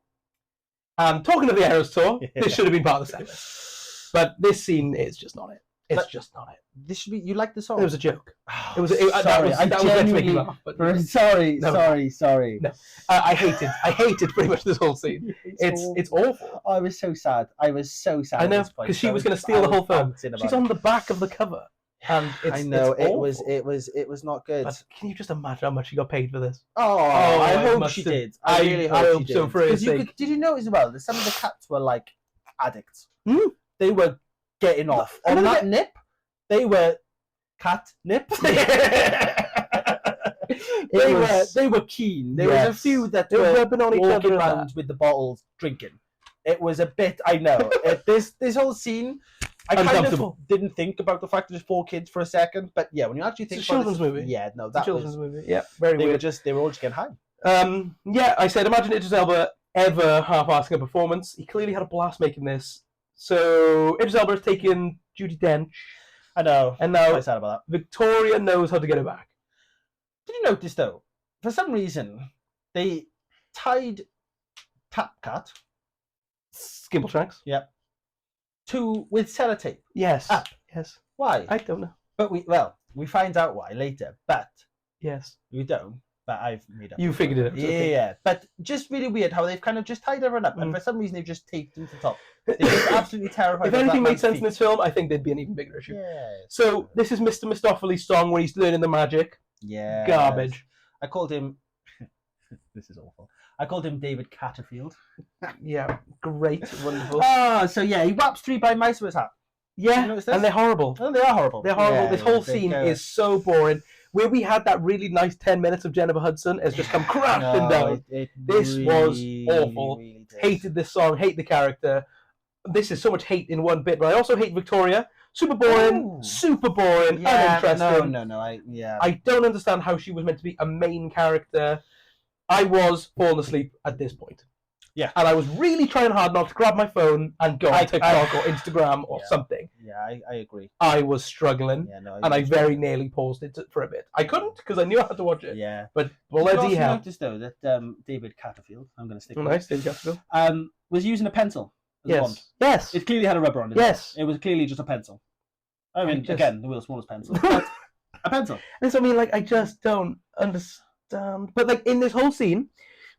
B: And talking of the Eras tour,
A: Yeah.
B: this should have been part of the segment. But this scene is just not it. It's
A: But-
B: just not it.
A: This should be. You like the song?
B: It was a joke.
A: Oh,
B: It was. That
A: sorry,
B: was
A: I
B: meant to make me
A: genuinely-
B: laugh. But
A: Sorry,
B: No.
A: sorry.
B: No. I hated pretty much this whole scene. It's awful.
A: I was so sad. I was so sad.
B: I
A: at
B: know
A: this point.
B: because she
A: I
B: was going to steal
A: I
B: the
A: was
B: whole film.
A: bouncing about
B: She's
A: it.
B: on the back of the cover, and it's,
A: I know
B: it's
A: it
B: awful.
A: was not good.
B: But can you just imagine how much she got paid for this?
A: Oh,
B: I
A: I hope
B: must
A: she
B: have-
A: did. I really
B: I
A: hope
B: hope
A: she
B: so
A: did.
B: for her
A: 'Cause
B: sake.
A: did you know as well that some of the cats were like addicts?
B: Hmm?
A: They were getting off
B: I
A: on
B: know
A: that nip. They were cat nip. They were keen. There was a
B: Yes.
A: few that
B: They were
A: were
B: rubbing on each
A: walking
B: other and
A: around with the bottles drinking. It was a bit. I know this whole scene. I kind of
B: Uncomfortable.
A: didn't think about the fact that there's 4 kids for a second, but yeah, when you actually think
B: It's a
A: about
B: children's
A: it,
B: movie.
A: yeah, no,
B: It's a
A: that
B: children's
A: was.
B: movie. Yeah, very
A: They were
B: weird.
A: all just getting high.
B: Yeah, I said, imagine Idris Elba ever half-assing a performance. He clearly had a blast making this. So Idris Elba has taken Judi Dench,
A: I know.
B: and
A: I'm
B: now
A: quite sad about that.
B: Victoria knows how to get it back.
A: Did you notice though? For some reason, they tied Tap Cat
B: Skimble tracks.
A: with sellotape.
B: Yes.
A: Up.
B: Yes.
A: Why?
B: I don't know.
A: But we find out why later. But
B: Yes.
A: we don't. But I've made up.
B: You figured it out.
A: Yeah,
B: Okay.
A: yeah. But just really weird how they've kind of just tied everyone up, and
B: Mm.
A: for some reason they've just taped them to the top. They're just absolutely terrified.
B: If
A: of that
B: anything made
A: man's
B: sense in
A: feet.
B: this film, I think there'd be an even bigger issue.
A: Yeah.
B: So this is Mr. Mistopheles' song when he's learning the magic.
A: Yeah.
B: Garbage.
A: I called him. This is awful. I called him David Catterfield.
B: Yeah, great, wonderful.
A: Oh, so yeah, he whaps 3 blind mice with his hat.
B: Yeah,
A: you notice this?
B: and they're horrible.
A: Oh, they are horrible.
B: They're horrible.
A: Yeah,
B: this
A: yeah,
B: whole
A: they
B: scene
A: go-
B: is so boring. Where we had that really nice 10 minutes of Jennifer Hudson has just come crashing
A: No,
B: down. This was
A: really,
B: awful.
A: really did.
B: Hated this song, hate the character. This is so much hate in one bit, but I also hate Victoria. Super boring,
A: Ooh.
B: super boring,
A: Yeah,
B: uninteresting.
A: no. Yeah.
B: I don't understand how she was meant to be a main character. I was falling asleep at this point.
A: Yeah.
B: And I was really trying hard not to grab my phone and go on TikTok or Instagram or
A: Yeah.
B: something.
A: Yeah, I agree.
B: I was struggling,
A: Yeah, no.
B: and I very nearly paused it for a bit. I couldn't because I knew I had to watch it.
A: Yeah.
B: But
A: Did you
B: bloody
A: also
B: hell.
A: notice though that David Catterfield, I'm going to stick
B: Oh,
A: with
B: nice, David Catterfield.
A: was using a pencil as a wand.
B: Yes. Yes.
A: It clearly had a rubber on it.
B: Yes.
A: It was clearly just a pencil. I mean,
B: just-
A: again, the world's smallest pencil. But a pencil.
B: That's what I mean. Like, I just don't understand. But like in this whole scene,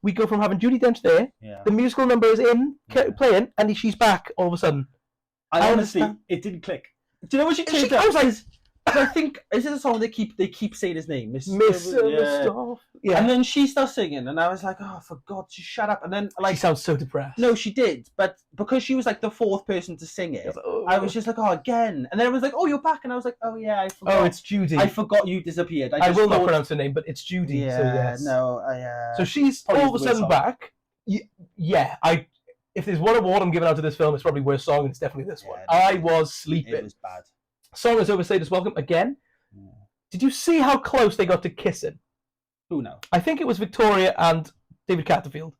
B: we go from having Judi Dench there,
A: Yeah.
B: the musical number is in
A: Yeah.
B: playing, and she's back all of a sudden.
A: I
B: I
A: honestly,
B: understand.
A: it didn't click. Do you know what she
B: She-
A: turned
B: I
A: up?
B: was like,
A: I think is it a song they keep saying his name,
B: Miss
A: Yeah.
B: Yeah.
A: And then she starts singing, and I was like, "Oh, for God, just shut up!" And then,
B: She
A: like,
B: sounds so depressed.
A: no, she did, but because she was like the 4th person to sing it, I was just like, "Oh, again!" And then it was like, "Oh, you're back," and I was like, "Oh yeah, I forgot."
B: Oh, it's Judy.
A: I forgot you disappeared.
B: I
A: just
B: will not
A: thought-
B: pronounce her name, but it's Judy.
A: Yeah,
B: so yes.
A: no,
B: So she's
A: Probably
B: all of a
A: the worst
B: sudden
A: song.
B: back. Yeah, if there's one award I'm giving out to this film, it's probably worst song, and it's definitely this one.
A: Yeah, no,
B: I was
A: it
B: sleeping.
A: was bad.
B: Song is Overstayed as Welcome again. Did you see how close they got to kissing?
A: Who knows?
B: I think it was Victoria and David Catterfield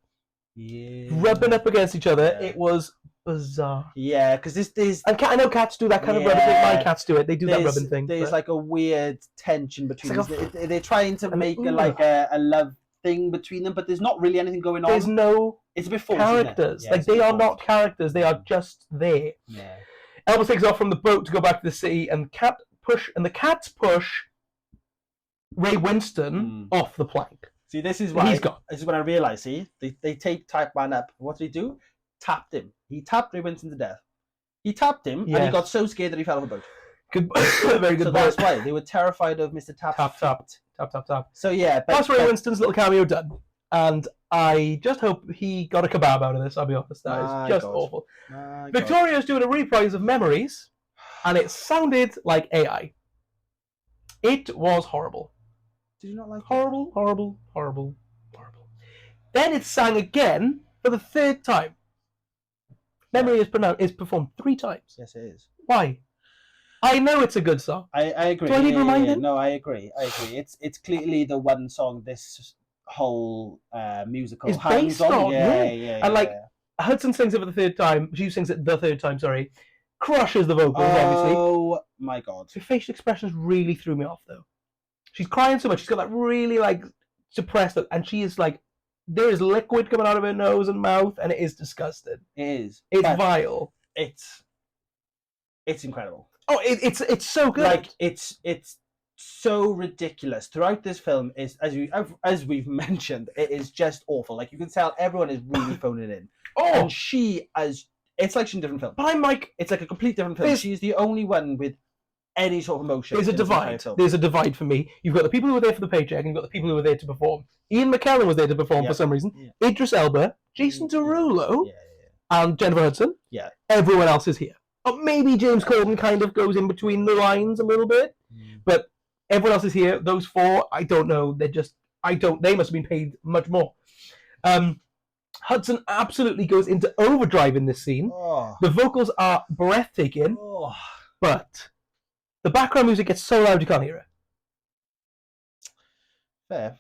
A: Yeah.
B: rubbing up against each other.
A: Yeah.
B: It was bizarre.
A: Yeah, because this
B: And I know cats do that kind of rubbing thing. My cats do it. They do that rubbing thing.
A: There's
B: but-
A: like a weird tension between
B: It's
A: them.
B: like
A: They're trying to make
B: ooh.
A: a love thing between them, but there's not really anything going on.
B: There's no
A: It's a bit forced, isn't it?
B: characters.
A: Yeah,
B: Like
A: it's a
B: they
A: bit
B: are
A: forced.
B: not characters. They are just there.
A: Yeah.
B: Elvis takes off from the boat to go back to the city, and the cats push Ray Winston off the plank.
A: See, this is why
B: He's gone.
A: This is when I realised. See, they take Type Man up. What did he do? Tapped him. He tapped Ray Winston to death. He tapped him, and he
B: Yes.
A: got so scared that he fell off the boat.
B: Good, very good.
A: So that's why they were terrified of Mr. Tap's
B: Tap, tap.
A: feet.
B: Tap, tap, tap.
A: So yeah,
B: That's Ray Winston's little cameo done. And I just hope he got a kebab out of this, I'll be honest. That
A: My
B: is just
A: God.
B: awful.
A: My God.
B: Victoria's doing a reprise of Memories, and it sounded like AI. It was horrible.
A: Did you not like it?
B: Horrible, horrible, horrible, horrible. Then it sang again for the third time. Memory is performed 3 times.
A: Yes, it is.
B: Why? I know it's a good song.
A: I agree.
B: Do I need reminding?
A: No, I agree. It's clearly the one song this whole musical
B: It's
A: hangs
B: based
A: on.
B: on,
A: Yeah.
B: And like Hudson sings it for the third time. She sings it the third time. Sorry, crushes the vocals. Obviously,
A: Oh my God.
B: her facial expressions really threw me off though. She's crying so much. She's got that really like suppressed look, and she is like, there is liquid coming out of her nose and mouth, and it is disgusting.
A: It is.
B: It's
A: But
B: vile.
A: It's incredible.
B: Oh, it's so good.
A: Like it's so ridiculous throughout this film. Is as we've mentioned, it is just awful. Like you can tell everyone is really phoning it in.
B: oh,
A: And it's like she's in a different film.
B: but I'm like,
A: It's like a complete different film.
B: There's-
A: She's the only one with any sort of emotion.
B: there's a
A: in this entire
B: divide.
A: film.
B: There's a divide for me. You've got the people who were there for the paycheck, and you've got the people who were there to perform. Ian McKellen was there to perform
A: Yeah.
B: for some reason.
A: Yeah.
B: Idris Elba, Jason Derulo,
A: Yeah.
B: and Jennifer Hudson.
A: Yeah.
B: Everyone else is here. Oh, maybe James Corden kind of goes in between the lines a little bit, but everyone else is here. Those 4, I don't know. They must have been paid much more. Hudson absolutely goes into overdrive in this scene.
A: Oh.
B: The vocals are breathtaking,
A: Oh.
B: but the background music gets so loud you can't hear it.
A: Fair.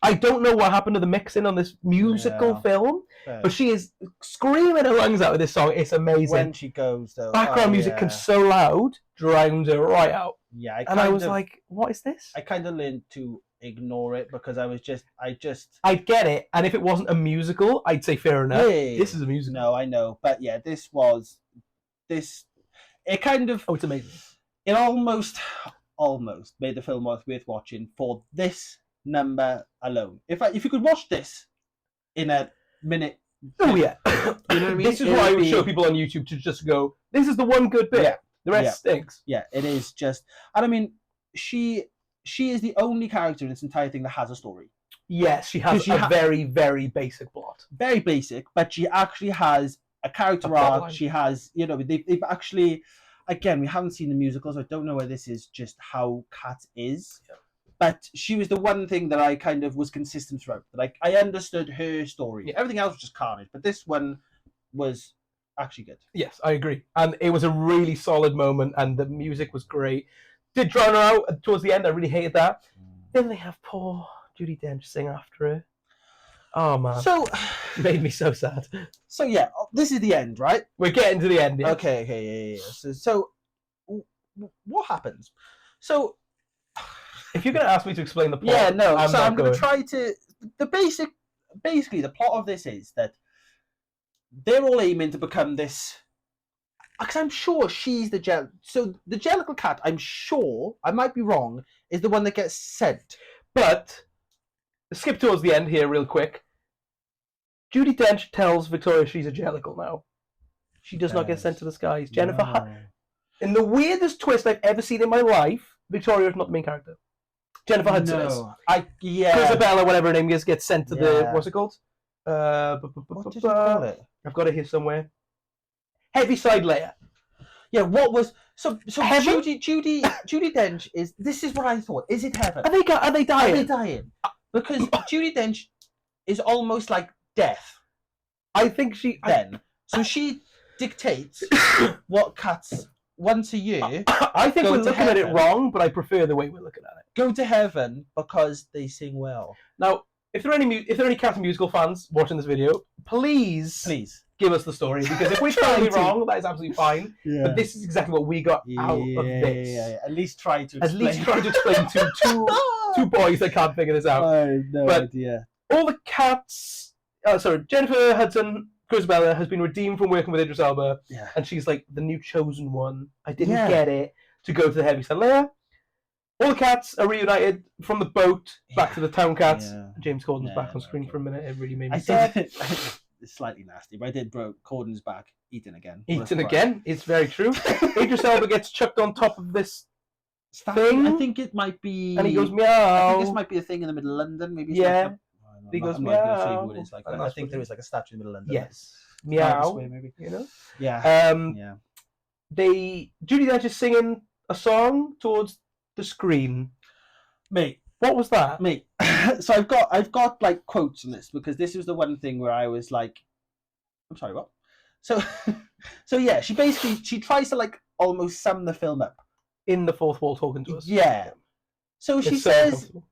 B: I don't know what happened to the mixing on this musical
A: Yeah.
B: film,
A: Fair.
B: but she is screaming her lungs out with this song. It's amazing.
A: When she goes though,
B: Background music comes so loud, drowns her right out.
A: Yeah,
B: And I was like, what is this?
A: I kind of learned to ignore it because I
B: I'd get it, and if it wasn't a musical, I'd say fair enough.
A: Hey.
B: This is a musical.
A: No, I know, but yeah, it kind of,
B: Oh, it's amazing.
A: it almost made the film worth watching for this number alone. If you could watch this in a minute,
B: Oh yeah.
A: you know what I mean?
B: This is
A: It
B: why I
A: would
B: would
A: be-
B: show people on YouTube to just go, this is the one good bit.
A: Yeah.
B: The rest
A: Yeah.
B: stinks.
A: Yeah, it is just, and I mean, she is the only character in this entire thing that has a story.
B: Yes, she has
A: Because she
B: a very, very basic plot.
A: Very basic, but she actually has a character
B: A plot
A: arc.
B: line.
A: She has, they've actually, again, we haven't seen the musicals. I don't know whether this is just how Kat is.
B: Yeah.
A: But she was the one thing that I kind of was consistent throughout. Like I understood her story.
B: Yeah.
A: Everything else was just carnage, but this one was actually good.
B: Yes, I agree. And it was a really solid moment, and the music was great. Did drown her out towards the end. I really hated that. Then they have poor Judi Dench sing after her. Oh man,
A: So,
B: it made me so sad.
A: so yeah, this is the end, right?
B: We're getting to the end. Yeah.
A: Okay, yeah. So what happens? So,
B: If you're going to ask me to explain the plot,
A: yeah, no.
B: I'm
A: So
B: not
A: I'm going
B: going
A: to try to. Basically, the plot of this is that they're all aiming to become this. Because I'm sure she's the So the Jellicle cat, I'm sure, I might be wrong, is the one that gets sent.
B: But skip towards the end here, real quick. Judi Dench tells Victoria she's a Jellicle now. She does not get sent to the skies. In the weirdest twist I've ever seen in my life, Victoria is not the main character. Jennifer Hudson is. Isabella, whatever her name is, gets sent to the what's it called?
A: What did you call it?
B: I've got it here somewhere. Heaviside Layer.
A: Yeah, what was so
B: Heaven?
A: Judi Dench is. This is what I thought. Is it heaven?
B: Are they
A: Are they
B: dying?
A: dying? Because Judi Dench is almost like death.
B: I think she.
A: Then, so she dictates what cats once a year
B: I think
A: Go
B: we're
A: to
B: looking at it
A: heaven.
B: wrong, but I prefer the way we're looking at it.
A: go to heaven because they sing well.
B: Now, if there are any Cats musical fans watching this video, please give us the story, because if we're totally wrong, that is absolutely fine.
A: Yeah.
B: But this is exactly what we got out of this.
A: Yeah. At least try to
B: At
A: explain.
B: least try to explain to two boys that can't figure this out.
A: I have no
B: But-
A: idea.
B: All the cats. Jennifer Hudson Grisbella has been redeemed from working with Idris Elba,
A: Yeah.
B: and she's like the new chosen one. I didn't
A: Yeah.
B: get it to go to the Heaviside Layer. All the cats are reunited from the boat back to the town cats.
A: Yeah.
B: James Corden's
A: Yeah,
B: back on screen for a minute. It really made me
A: I
B: sad.
A: did. It's slightly nasty, but I did broke Corden's back. Eaten again. What a
B: Eaten
A: surprise.
B: again. It's very true. Idris Elba gets chucked on top of this thing,
A: I think it might be.
B: and he goes
A: I
B: meow.
A: think this might be a thing in the middle of London. Maybe. It's
B: Yeah.
A: Like
B: He goes
A: I'm not gonna say
B: meow,
A: who it is like,
B: and
A: but I
B: that's
A: think
B: what
A: there
B: it
A: is like a statue in the middle of London.
B: Yes.
A: Times
B: Meow.
A: Square, maybe.
B: You know.
A: Yeah.
B: Yeah.
A: Yeah.
B: Judy Dench is singing a song towards the screen.
A: Mate.
B: What was that?
A: Mate. So I've got like quotes on this because this was the one thing where I was like, I'm sorry, what? So yeah, she tries to like almost sum the film up.
B: In the fourth wall talking to us.
A: Yeah. So she
B: It's so
A: says,
B: uncomfortable.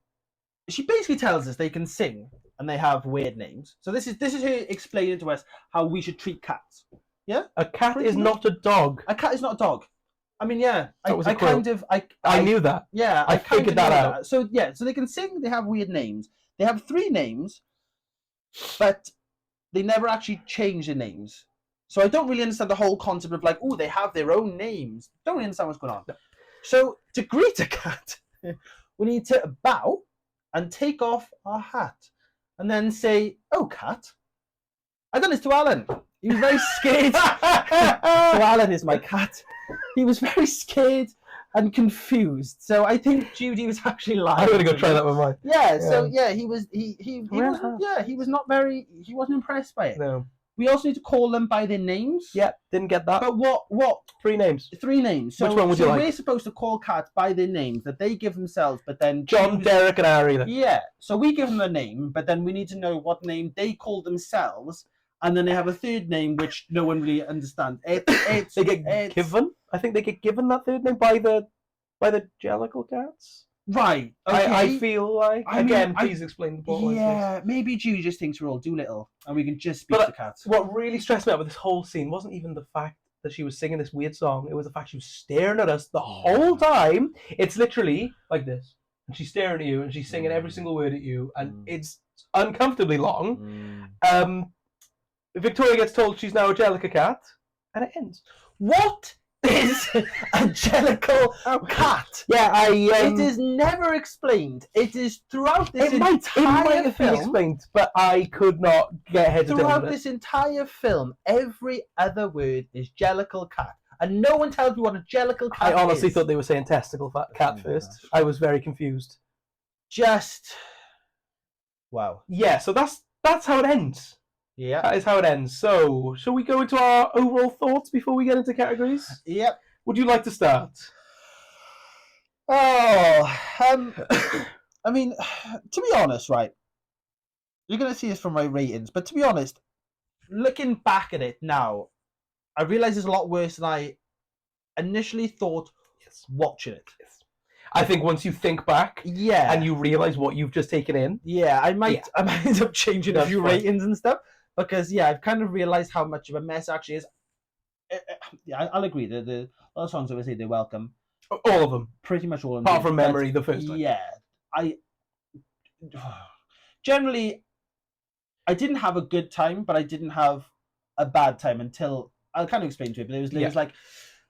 A: she basically tells us they can sing and they have weird names. So this is her explaining to us how we should treat cats.
B: A cat
A: Pretty
B: is
A: much.
B: not a dog.
A: A cat is not a dog. I mean, yeah,
B: That was a
A: I
B: quote.
A: kind of,
B: I knew that.
A: yeah,
B: I
A: kind
B: figured
A: of
B: that
A: know
B: out.
A: So yeah, so they can sing. They have weird names. They have 3 names, but they never actually change their names. So I don't really understand the whole concept of like, oh, they have their own names. Don't really understand what's going on.
B: No.
A: So to greet a cat, we need to bow and take off our hat, and then say, "Oh, cat." I done this to Alan. He was very scared. So Alan is my cat. He was very scared and confused. So I think Judy was actually lying.
B: I'm gonna go try that with mine.
A: Yeah. So yeah, he wasn't.
B: Well,
A: Yeah, he was not very. He wasn't impressed by it.
B: No.
A: We also need to call them by their names.
B: Yeah, didn't get that.
A: But what?
B: 3 names.
A: 3 names. So,
B: Which one would you
A: so
B: like?
A: we're supposed to call cats by their names that they give themselves, but then
B: John,
A: choose-
B: Derek, and Harry. Then.
A: Yeah. So we give them a name, but then we need to know what name they call themselves, and then they have a third name which no one really understands. It's
B: They get given. I think they get given that third name by the Jellicle cats.
A: right. Okay.
B: I feel like
A: I mean,
B: again. Please explain the plot.
A: Yeah, maybe Judy just thinks we're all Doolittle, and we can just speak
B: But,
A: to cats.
B: What really stressed me out with this whole scene wasn't even the fact that she was singing this weird song. It was the fact she was staring at us the whole time. It's literally like this, and she's staring at you, and she's singing every single word at you, and it's uncomfortably long. Victoria gets told she's now a Jellica cat, and it ends.
A: What is a jellicle cat?
B: Yeah,
A: It is never explained. It is throughout this
B: It might
A: entire
B: have been
A: film.
B: explained, but I could not get head to
A: Throughout
B: tail of it.
A: this entire film, every other word is jellicle cat, and no one tells me what a jellicle cat
B: I honestly
A: is.
B: thought they were saying testicle cat
A: Oh,
B: first.
A: gosh.
B: I was very confused.
A: Just wow.
B: Yeah, so that's how it ends.
A: Yeah.
B: That is how it ends. So, shall we go into our overall thoughts before we get into categories?
A: Yep.
B: Would you like to start?
A: Oh, I mean, to be honest, right? You're gonna see this from my ratings, but to be honest, looking back at it now, I realize it's a lot worse than I initially thought.
B: Yes.
A: Watching it.
B: Yes. I think once you think back
A: Yeah.
B: and you realise what you've just taken in,
A: Yeah, I might end up changing a
B: That's
A: few
B: fine.
A: ratings and stuff because I've kind of realized how much of a mess it actually is. Yeah, I'll agree. The other songs obviously they're welcome.
B: all of them,
A: Pretty much all of them.
B: apart from
A: but
B: Memory, the first one.
A: Yeah, I generally I didn't have a good time, but I didn't have a bad time until I'll kind of explain to it. But it was like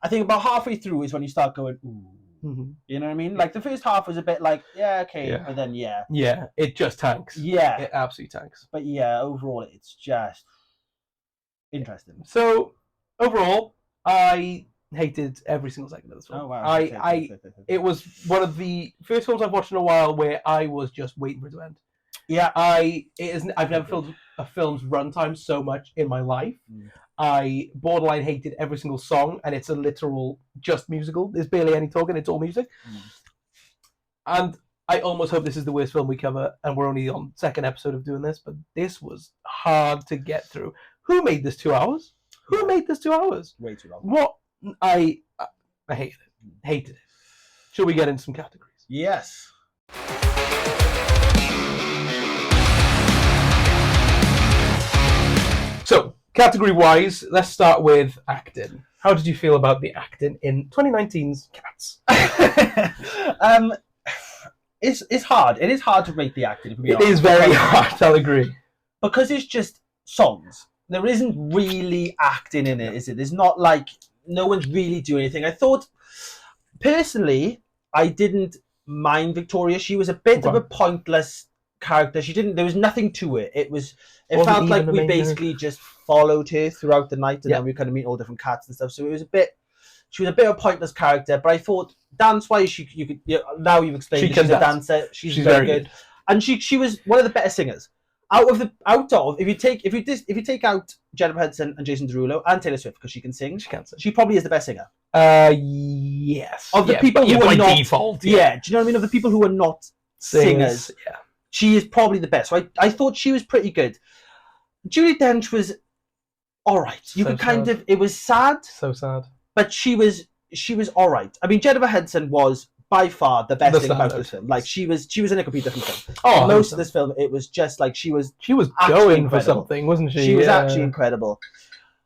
A: I think about halfway through is when you start going, ooh.
B: Mhm.
A: You know what I mean? Like the first half was a bit like, yeah, okay,
B: Yeah.
A: but then
B: Yeah, it just tanks.
A: yeah.
B: It absolutely tanks.
A: But yeah, overall, it's just interesting.
B: So, overall, I hated every single second of this film.
A: Oh wow!
B: It was one of the first films I've watched in a while where I was just waiting for it to end.
A: yeah.
B: I've never felt a film's runtime so much in my life.
A: Mm.
B: I borderline hated every single song, and it's a literal just musical. There's barely any talking; it's all music.
A: Mm.
B: And I almost hope this is the worst film we cover, and we're only on second episode of doing this. But this was hard to get through. Who made this 2 hours? Who made this 2 hours?
A: Way too long.
B: What I hated it. Hated it. Shall we get into some categories?
A: Yes.
B: So, category-wise, let's start with acting. How did you feel about the acting in 2019's Cats?
A: It's hard. It is hard to rate the acting.
B: It is very hard, I'll agree.
A: Because it's just songs. There isn't really acting in it, is it? There's not like, no one's really doing anything. I thought, personally, I didn't mind Victoria. She was a bit of a pointless character. There was nothing to it. It felt like we basically just followed her throughout the night, and then we kind of meet all different cats and stuff. So she was a bit of a pointless character, but I thought dance-wise, now you've explained she's a dancer. She's very good. And she was one of the better singers. If you take out Jennifer Hudson and Jason Derulo and Taylor Swift, because she can sing, she probably is the best singer.
B: Yes.
A: Of the people who are not
B: default,
A: do you know what I mean? Of the people who are not singers, she is probably the best. So I thought she was pretty good. Judi Dench was all right. It was sad.
B: So sad.
A: But she was all right. I mean, Jennifer Hudson was by far the best thing about this film. Like she was in a complete different film. Oh, most of this film, it was just like she was
B: going for something, wasn't she?
A: She was actually incredible.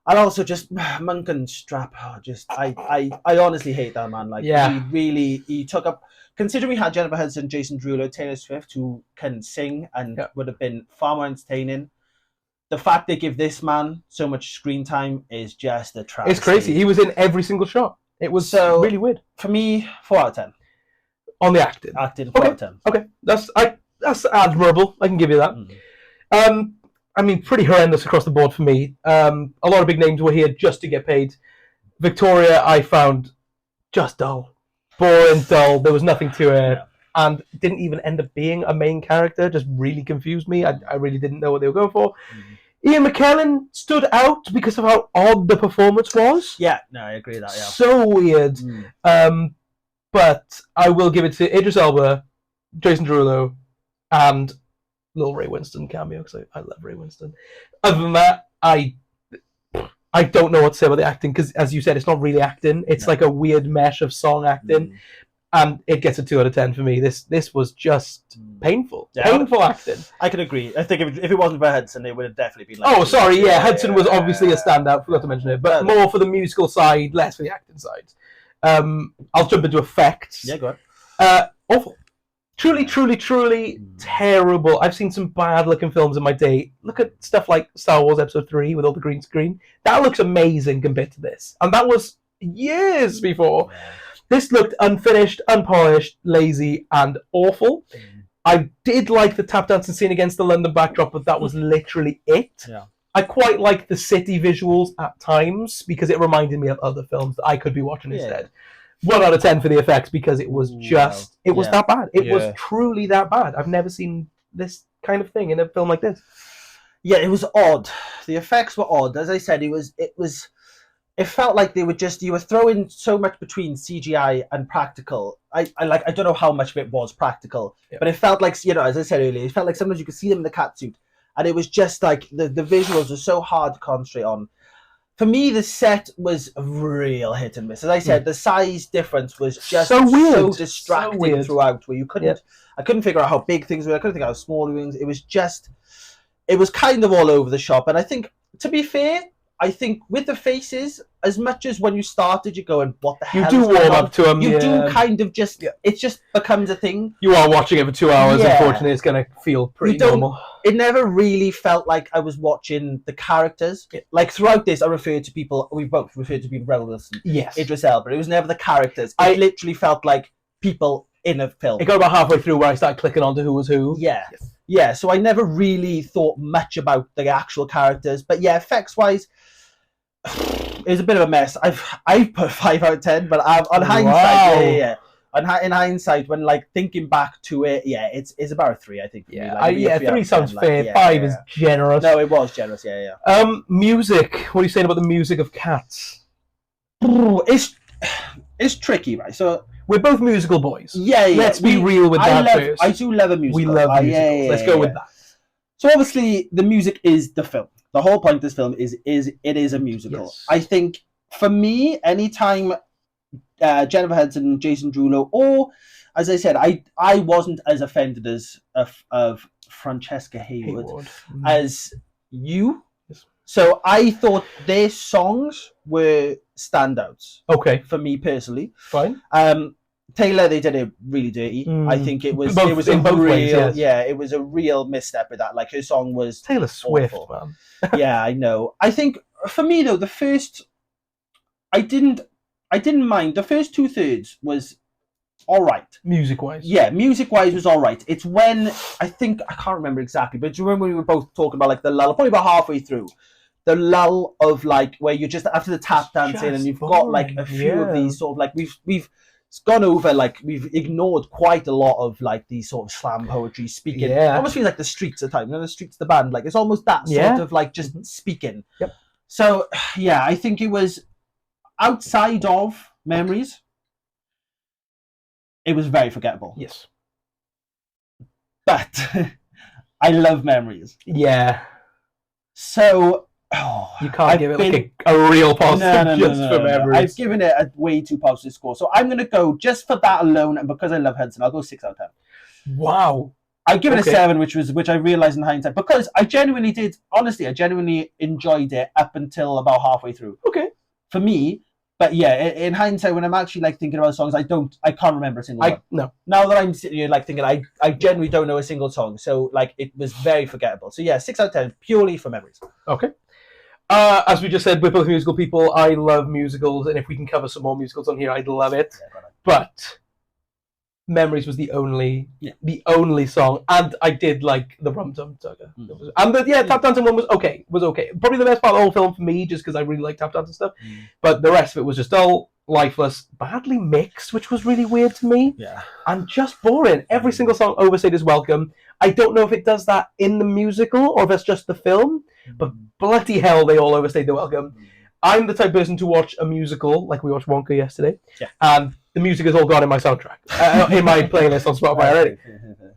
A: And also just Munkin Strap. I honestly hate that man. Like he took up. Considering we had Jennifer Hudson, Jason Derulo, Taylor Swift, who can sing and would have been far more entertaining. The fact they give this man so much screen time is just a travesty.
B: It's crazy. He was in every single shot. It was really weird.
A: For me, 4 out of 10.
B: On the acting.
A: 4 out of 10.
B: Okay, that's admirable. I can give you that. I mean, pretty horrendous across the board for me. A lot of big names were here just to get paid. Victoria, I found just dull. Boring, dull. There was nothing to it. And didn't even end up being a main character. Just really confused me. I really didn't know what they were going for. Ian McKellen stood out because of how odd the performance was.
A: Yeah, no, I agree with that. Yeah,
B: so weird. But I will give it to Idris Elba, Jason Derulo, and little Ray Winston cameo because I love Ray Winston. Other than that, I don't know what to say about the acting because, as you said, it's not really acting. It's like a weird mesh of song acting. And it gets a 2 out of 10 for me. This was just painful. Yeah, painful acting.
A: I can agree. I think if it wasn't for Hudson, it would have definitely been like...
B: Oh, sorry, Hudson was obviously a standout. Forgot to mention it. But more for the musical side, less for the acting side. I'll jump into effects.
A: Yeah, go on.
B: Awful. Truly terrible. I've seen some bad-looking films in my day. Look at stuff like Star Wars Episode 3 with all the green screen. That looks amazing compared to this. And that was years before. This looked unfinished, unpolished, lazy, and awful. I did like the tap dancing scene against the London backdrop, but that was literally it.
A: Yeah.
B: I quite like the city visuals at times because it reminded me of other films that I could be watching instead. 1 out of 10 for the effects because it was that bad. It was truly that bad. I've never seen this kind of thing in a film like this.
A: Yeah, it was odd. The effects were odd. As I said, it felt like you were throwing so much between CGI and practical. I don't know how much of it was practical, but it felt like, as I said earlier, it felt like sometimes you could see them in the catsuit, and it was just like the visuals are so hard to concentrate on. For me, the set was a real hit and miss. As I said, the size difference was just so weird, so distracting throughout, where I couldn't figure out how big things were. I couldn't figure out how small things. It was kind of all over the shop. And I think, to be fair, with the faces, as much as when you started, you're going, what the hell?
B: You do warm up to them.
A: You do kind of it just becomes a thing.
B: You are watching it for 2 hours, unfortunately, it's going to feel pretty normal.
A: It never really felt like I was watching the characters. Like throughout this, we both referred to people, Rebel Wilson, Idris Elba. It was never the characters. I literally felt like people in a film.
B: It got about halfway through where I started clicking onto who was who.
A: Yeah. Yes. Yeah, so I never really thought much about the actual characters. But yeah, effects-wise, it was a bit of a mess. I've put 5 out of 10, but on hindsight, in hindsight, when thinking back to it, it's about a 3, I think.
B: Yeah, 3 sounds fair. 5 is generous.
A: No, it was generous.
B: Music. What are you saying about the music of Cats?
A: It's tricky, right? So
B: we're both musical boys.
A: Yeah.
B: Let's be real with that first.
A: I do love a musical.
B: We love musicals. Let's go with that.
A: So obviously, the music is the film. The whole point of this film is it is a musical. Yes. I think, for me, anytime Jennifer Hudson, Jason Derulo, or as I said, I wasn't as offended as of Francesca Hayward as you.
B: Yes.
A: So I thought their songs were standouts.
B: Okay.
A: For me personally,
B: Fine.
A: Taylor, they did it really dirty. I think it was
B: Both
A: a real
B: ways, yes.
A: yeah, it was a real misstep with that. Like her song was
B: Taylor Swift,
A: awful.
B: man.
A: Yeah, I know. I think for me though, the first I didn't mind. The first 2/3 was all right.
B: Music wise.
A: Yeah, music wise was all right. It's when I can't remember exactly, but do you remember when we were both talking about like the lull, probably about halfway through, the lull of like where you're just after the tap dancing and you've got like a few of these sort of like we've gone over, like we've ignored quite a lot of like these sort of slam poetry speaking. It almost feels like the Streets at times. You know, the Streets, the band, like it's almost that sort of like just speaking.
B: Yep.
A: So yeah, I think it was outside of Memories. It was very forgettable.
B: Yes.
A: But I love Memories.
B: Yeah.
A: So
B: you can't give it like a real positive for Memories.
A: I've given it a way too positive score. So I'm going to go, just for that alone, and because I love Hudson, I'll go 6 out of 10.
B: Wow.
A: I'll give it a 7, which I realised in hindsight, because I genuinely enjoyed it up until about halfway through.
B: Okay.
A: For me, but yeah, in hindsight, when I'm actually like thinking about songs, I can't remember a single one.
B: No.
A: Now that I'm sitting here like thinking, I genuinely don't know a single song. So like it was very forgettable. So yeah, 6 out of 10, purely for Memories.
B: Okay. As we just said, we're both musical people. I love musicals, and if we can cover some more musicals on here, I'd love it. Yeah, but Memories was the only song, and I did like the Rum Tum Tugger. And the Tap Dancing one was okay. Probably the best part of the whole film for me, just because I really like tap dancing stuff. But the rest of it was just dull, lifeless, badly mixed, which was really weird to me.
A: Yeah.
B: And just boring. Every single song overstayed its welcome. I don't know if it does that in the musical or if it's just the film, but bloody hell, they all overstayed their welcome. I'm the type of person to watch a musical, like we watched Wonka yesterday, and the music is all gone in my soundtrack, in my playlist on Spotify already.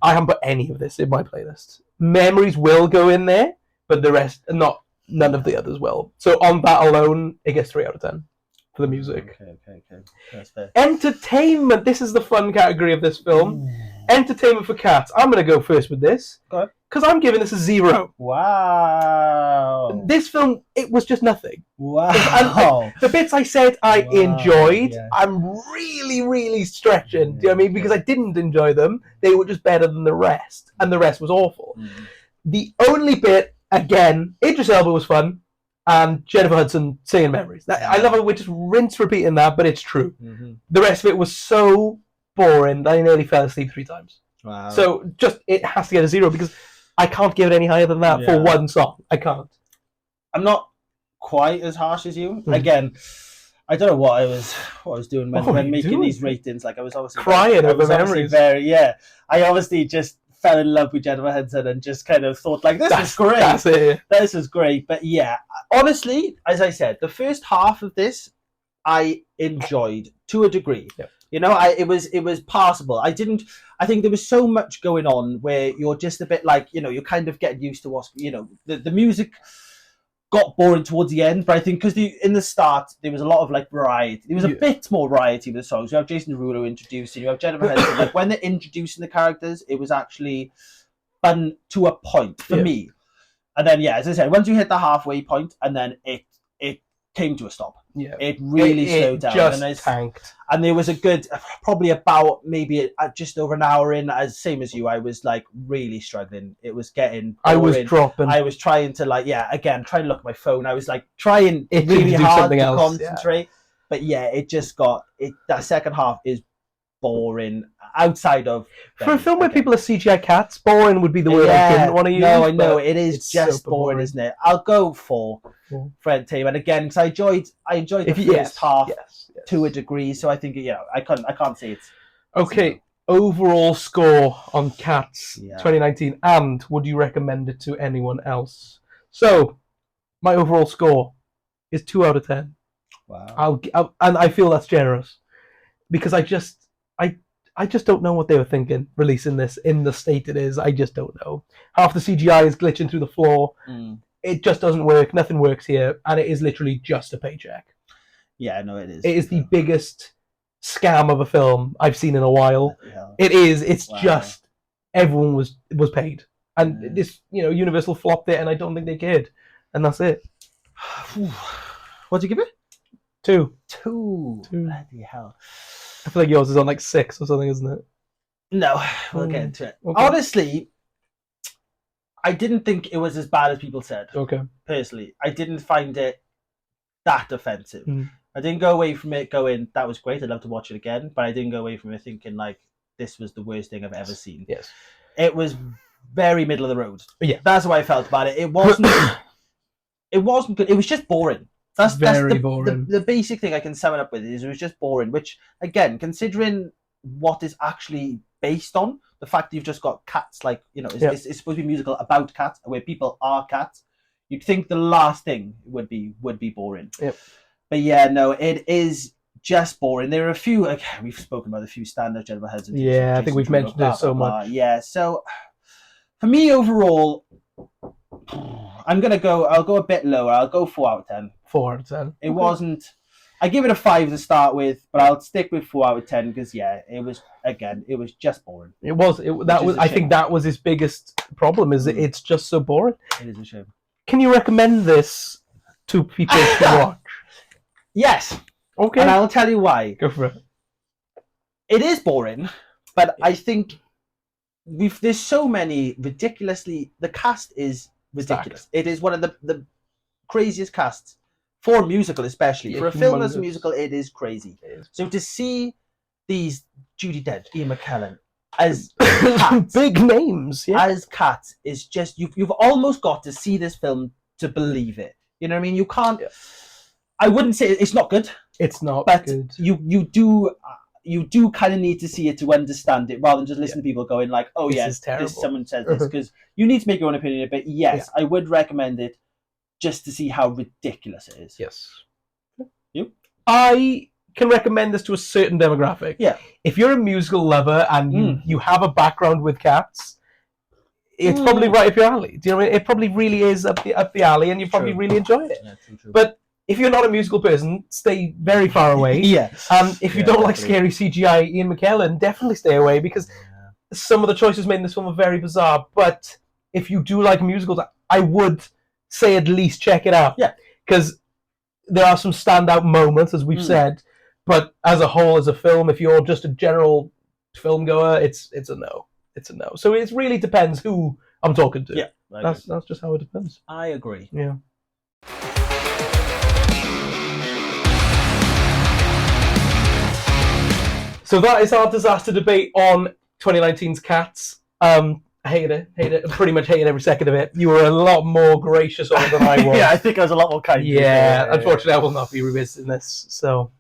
B: I haven't put any of this in my playlist. Memories will go in there, but the rest, none of the others will. So on that alone, it gets 3 out of 10 for the music.
A: Okay. That's fair.
B: Entertainment. This is the fun category of this film. Entertainment for cats. I'm going to go first with this.
A: Go ahead.
B: Because I'm giving this a 0.
A: Wow.
B: This film, it was just nothing.
A: Wow.
B: The bits I said I enjoyed, I'm really, really stretching. Do you know what I mean? Because I didn't enjoy them. They were just better than the rest. And the rest was awful. The only bit, again, Idris Elba was fun. And Jennifer Hudson singing Memories. I love it. We're just rinse repeating that, but it's true. The rest of it was so boring that I nearly fell asleep 3 times.
A: Wow.
B: So it has to get a 0 because I can't give it any higher than that for one song. I can't.
A: I'm not quite as harsh as you. Again, I don't know what I was doing when making these ratings. Like I was obviously
B: crying over Memories.
A: I obviously just fell in love with Jennifer Hudson and just kind of thought like, this is great.
B: That's it.
A: This is great. But yeah, honestly, as I said, the first half of this I enjoyed to a degree.
B: Yep.
A: You know, it was passable. I think there was so much going on where you're just a bit like, you know, you're kind of getting used to what's, you know, the music got boring towards the end, but I think because in the start there was a lot of like variety. There was a bit more variety with the songs. You have Jason Derulo introducing, you have Jennifer Hudson. Like when they're introducing the characters, it was actually fun to a point for me. And then as I said, once you hit the halfway point, and then it came to a stop. Yeah, it really slowed down.
B: Just tanked.
A: And there was a good, probably about maybe just over an hour in, same as you, I was like really struggling. It was getting boring.
B: I was dropping.
A: I was trying to trying to look at my phone. I was like trying really hard to concentrate. But it just that second half is boring outside of...
B: For a film where people are CGI cats, boring would be the word I didn't want to use.
A: No, I know, it is just boring, isn't it? I'll go for entertainment again, because I enjoyed the first half to a degree, so I think, I can't say it's...
B: Okay, overall score on Cats 2019, and would you recommend it to anyone else? So, my overall score is 2 out of 10.
A: Wow.
B: And I feel that's generous, because I just don't know what they were thinking releasing this in the state it is. I just don't know. Half the CGI is glitching through the floor. It just doesn't work. Nothing works here, and it is literally just a paycheck.
A: Yeah, no, it is.
B: It is the biggest scam of a film I've seen in a while.
A: Bloody hell.
B: It is. It's
A: Wow.
B: just everyone was paid, and
A: Yeah.
B: this Universal flopped it, and I don't think they cared, and that's it.
A: What'd you give it?
B: 2.
A: 2.
B: Two.
A: Bloody hell.
B: I feel like yours is on like 6 or something, isn't it?
A: No, we'll get into it.
B: Okay.
A: Honestly, I didn't think it was as bad as people said.
B: Okay.
A: Personally, I didn't find it that offensive.
B: Mm.
A: I didn't go away from it going, that was great, I'd love to watch it again, but I didn't go away from it thinking like this was the worst thing I've ever seen.
B: Yes.
A: It was very middle of the road.
B: Yeah.
A: That's how I felt about it. It wasn't good. It was just boring. That's
B: Very boring.
A: The basic thing I can sum it up with is it was just boring, which again, considering what is actually based on, the fact that you've just got cats, like, it's supposed to be a musical about cats, where people are cats, you'd think the last thing would be boring.
B: Yep.
A: But yeah, no, it is just boring. There are a few, we've spoken about a few standout Jennifer Hudson.
B: Yeah, I think we've mentioned it so much.
A: Yeah, so for me overall, I'll go a bit lower. I'll go 4 out of 10.
B: 4 out of 10.
A: It wasn't, I give it a 5 to start with, but I'll stick with 4 out of 10 because it was just boring.
B: I think that was his biggest problem, is that it's just so boring.
A: It is a shame.
B: Can you recommend this to people to watch?
A: Yes.
B: Okay.
A: And I'll tell you why.
B: Go for it.
A: It is boring, but I think there's so many the cast is ridiculous.
B: Stacked.
A: It is one of the craziest casts for a musical, especially.
B: Yeah,
A: for a film as a
B: humongous.
A: musical, it is crazy.
B: It is.
A: So to see these Judi Dench, Ian McKellen as cats,
B: big names, yeah.
A: as cats is just you've almost got to see this film to believe it. You know what I mean? You can't.
B: Yeah.
A: I wouldn't say it's not good,
B: It's not
A: but
B: good.
A: you do kind of need to see it to understand it, rather than just listen to people going like, "Oh,
B: This
A: yeah,
B: is terrible."
A: someone says this," because you need to make your own opinion. But yes, I would recommend it just to see how ridiculous it is.
B: Yes.
A: You?
B: I can recommend this to a certain demographic.
A: Yeah.
B: If you're a musical lover and you have a background with cats, it's probably right up your alley. Do you know what I mean? It probably really is up the alley, and you probably
A: True.
B: really enjoy it.
A: Yeah, true.
B: But if you're not a musical person, stay very far away.
A: Yeah.
B: If you don't like scary CGI Ian McKellen, definitely stay away, because some of the choices made in this film are very bizarre. But if you do like musicals, I would say at least check it out.
A: Yeah.
B: Because there are some standout moments, as we've said. But as a whole, as a film, if you're just a general film goer, it's a no. It's a no. So it really depends who I'm talking to.
A: Yeah.
B: That's just how it depends.
A: I agree.
B: Yeah. So that is our disaster debate on 2019's Cats. I hated it. I pretty much hated every second of it. You were a lot more gracious on it than I was.
A: Yeah, I think I was a lot more kind.
B: Yeah, unfortunately, I will not be revisiting this. So,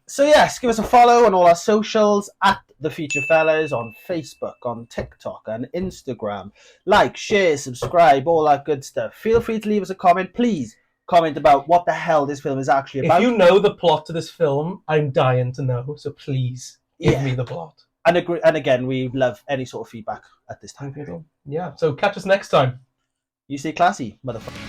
A: So yes, give us a follow on all our socials at The Feature Fellas on Facebook, on TikTok, and Instagram. Like, share, subscribe, all that good stuff. Feel free to leave us a comment. Please comment about what the hell this film is actually about.
B: If you know the plot to this film, I'm dying to know. So please give me the plot.
A: And again, we love any sort of feedback at this time.
B: Yeah. So catch us next time.
A: You stay classy, motherfucker.